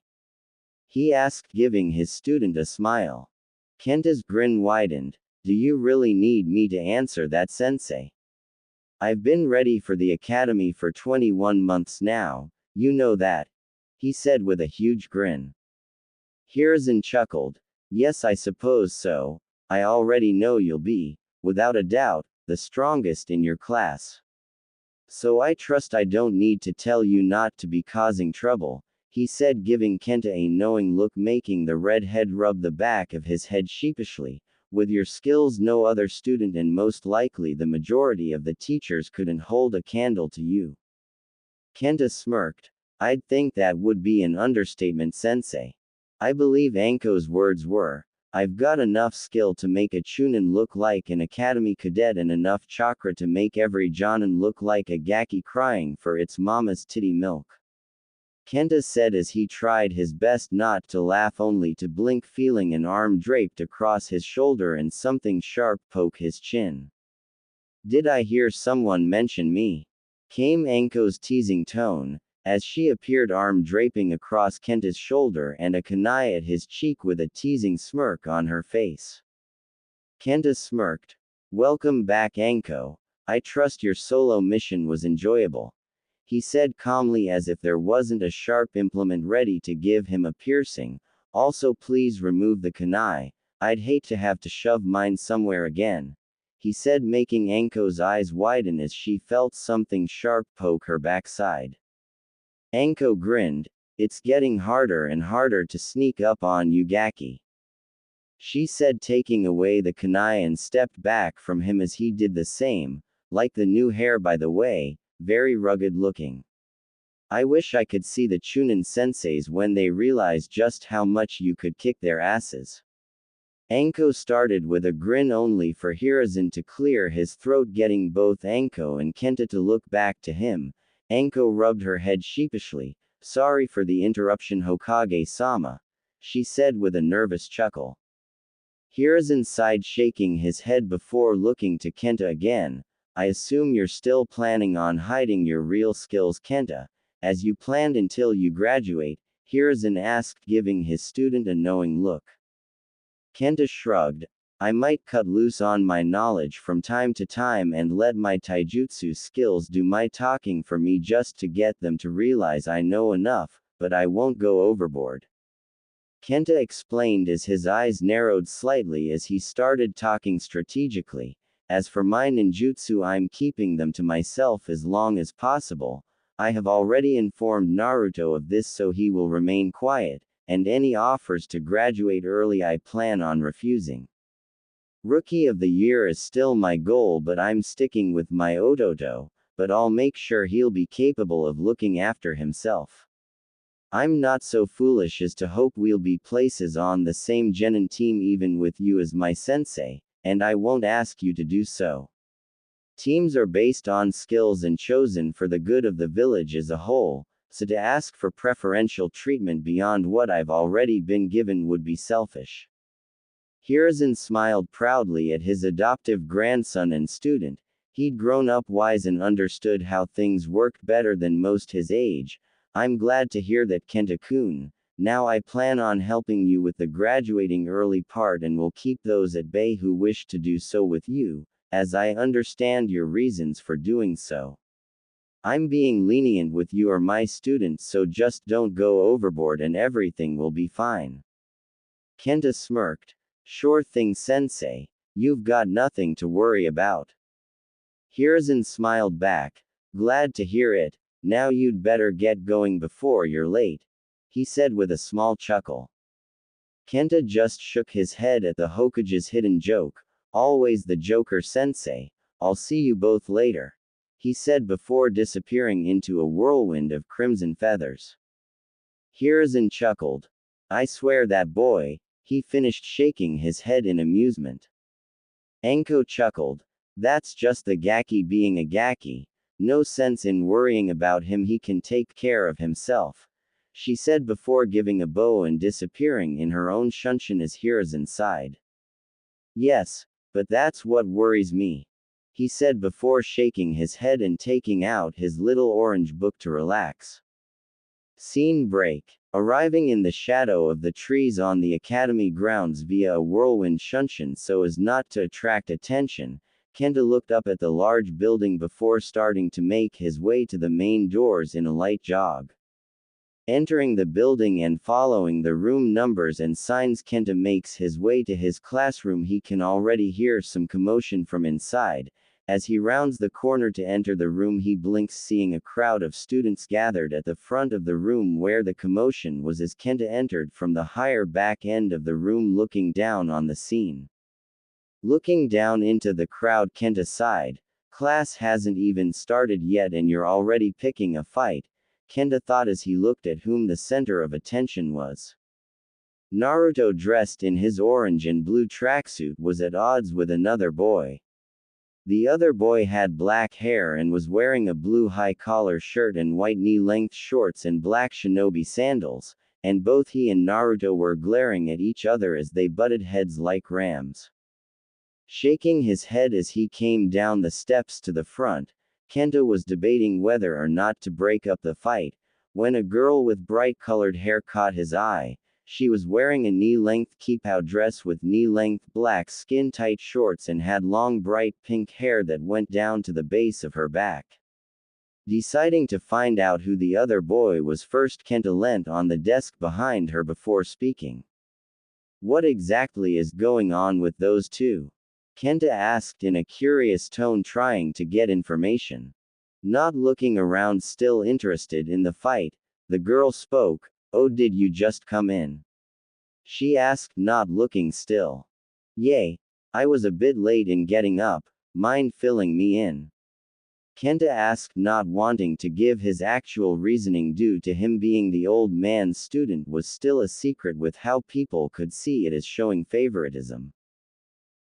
He asked, giving his student a smile. Kenta's grin widened. Do you really need me to answer that, sensei? I've been ready for the academy for 21 months now, you know that, he said with a huge grin. Hiruzen chuckled. Yes, I suppose so. I already know you'll be, without a doubt, the strongest in your class. So I trust I don't need to tell you not to be causing trouble, he said, giving Kenta a knowing look, making the redhead rub the back of his head sheepishly. With your skills, no other student and most likely the majority of the teachers couldn't hold a candle to you. Kenta smirked. I'd think that would be an understatement, sensei. I believe Anko's words were, I've got enough skill to make a Chunin look like an academy cadet and enough chakra to make every Jonin look like a gaki crying for its mama's titty milk. Kenta said as he tried his best not to laugh, only to blink, feeling an arm draped across his shoulder and something sharp poke his chin. Did I hear someone mention me? Came Anko's teasing tone, as she appeared, arm draping across Kenta's shoulder and a kunai at his cheek with a teasing smirk on her face. Kenta smirked. Welcome back, Anko. I trust your solo mission was enjoyable, he said calmly, as if there wasn't a sharp implement ready to give him a piercing. Also, please remove the kunai. I'd hate to have to shove mine somewhere again, he said, making Anko's eyes widen as she felt something sharp poke her backside. Anko grinned. It's getting harder and harder to sneak up on you, gaki, she said, taking away the kunai and stepped back from him as he did the same. Like the new hair, by the way, very rugged looking. I wish I could see the Chunin senseis when they realize just how much you could kick their asses. Anko started with a grin, only for Hiruzen to clear his throat, getting both Anko and Kenta to look back to him. Anko rubbed her head sheepishly. Sorry for the interruption, Hokage-sama, she said with a nervous chuckle. Hiruzen sighed, shaking his head before looking to Kenta again. I assume you're still planning on hiding your real skills, Kenta, as you planned until you graduate, Hiruzen asked, giving his student a knowing look. Kenta shrugged. I might cut loose on my knowledge from time to time and let my taijutsu skills do my talking for me just to get them to realize I know enough, but I won't go overboard, Kenta explained as his eyes narrowed slightly as he started talking strategically. As for my ninjutsu, I'm keeping them to myself as long as possible. I have already informed Naruto of this, so he will remain quiet, and any offers to graduate early I plan on refusing. Rookie of the Year is still my goal, but I'm sticking with my Ototo, but I'll make sure he'll be capable of looking after himself. I'm not so foolish as to hope we'll be places on the same genin team even with you as my sensei, and I won't ask you to do so. Teams are based on skills and chosen for the good of the village as a whole, so to ask for preferential treatment beyond what I've already been given would be selfish. Hiruzen smiled proudly at his adoptive grandson and student. He'd grown up wise and understood how things worked better than most his age. I'm glad to hear that, Kenta-kun. Now I plan on helping you with the graduating early part and will keep those at bay who wish to do so with you, as I understand your reasons for doing so. I'm being lenient with you or my students, so just don't go overboard and everything will be fine. Kenta smirked. Sure thing, sensei. You've got nothing to worry about. Hiruzen smiled back. Glad to hear it. Now you'd better get going before you're late, he said with a small chuckle. Kenta just shook his head at the Hokage's hidden joke. Always the joker, sensei. I'll see you both later, he said before disappearing into a whirlwind of crimson feathers. Hiruzen chuckled. I swear that boy, he finished shaking his head in amusement. Anko chuckled. That's just the gaki being a gaki. No sense in worrying about him, he can take care of himself, she said before giving a bow and disappearing in her own shunshin as Hiruzen sighed. Yes, but that's what worries me. he said before shaking his head and taking out his little orange book to relax. Scene break. Arriving in the shadow of the trees on the academy grounds via a whirlwind shunshin so as not to attract attention, Kenta looked up at the large building before starting to make his way to the main doors in a light jog. Entering the building and following the room numbers and signs, Kenta makes his way to his classroom. He can already hear some commotion from inside. As he rounds the corner to enter the room, he blinks, seeing a crowd of students gathered at the front of the room where the commotion was as Kenta entered from the higher back end of the room, looking down on the scene. Looking down into the crowd, Kenta sighed. Class hasn't even started yet and you're already picking a fight, Kenta thought as he looked at whom the center of attention was. Naruto, dressed in his orange and blue tracksuit, was at odds with another boy. The other boy had black hair and was wearing a blue high-collar shirt and white knee-length shorts and black shinobi sandals, and both he and Naruto were glaring at each other as they butted heads like rams. Shaking his head as he came down the steps to the front, Kenta was debating whether or not to break up the fight, when a girl with bright-colored hair caught his eye. She was wearing a knee-length kipao dress with knee-length black skin-tight shorts and had long bright pink hair that went down to the base of her back. Deciding to find out who the other boy was first, Kenta leant on the desk behind her before speaking. "What exactly is going on with those two?" Kenta asked in a curious tone, trying to get information. Not looking around, still interested in the fight, the girl spoke. "Oh, did you just come in?" she asked, not looking still. "Yay. I was a bit late in getting up, mind filling me in?" Kenta asked, not wanting to give his actual reasoning due to him being the old man's student was still a secret with how people could see it as showing favoritism.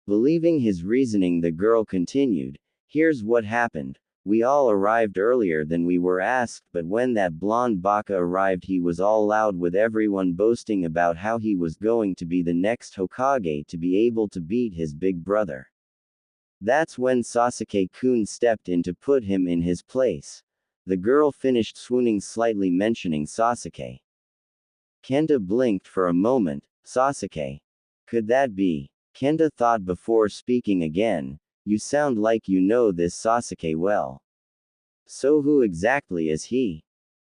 Believing his reasoning, the girl continued, "Here's what happened. We all arrived earlier than we were asked, but when that blonde baka arrived, he was all loud with everyone boasting about how he was going to be the next Hokage to be able to beat his big brother. That's when Sasuke-kun stepped in to put him in his place." The girl finished swooning, slightly mentioning Sasuke. Kenta blinked for a moment. Sasuke? Could that be? Kenta thought before speaking again. "You sound like you know this Sasuke well. So who exactly is he?"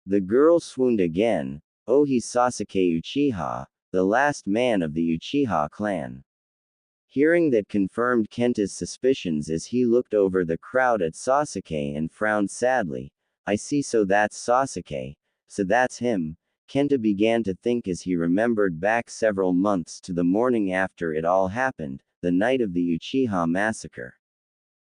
The girl swooned again. "Oh, he's Sasuke Uchiha, the last man of the Uchiha clan." Hearing that confirmed Kenta's suspicions as he looked over the crowd at Sasuke and frowned sadly. "I see, so that's Sasuke. So that's him." Kenta began to think as he remembered back several months to the morning after it all happened, the night of the Uchiha massacre.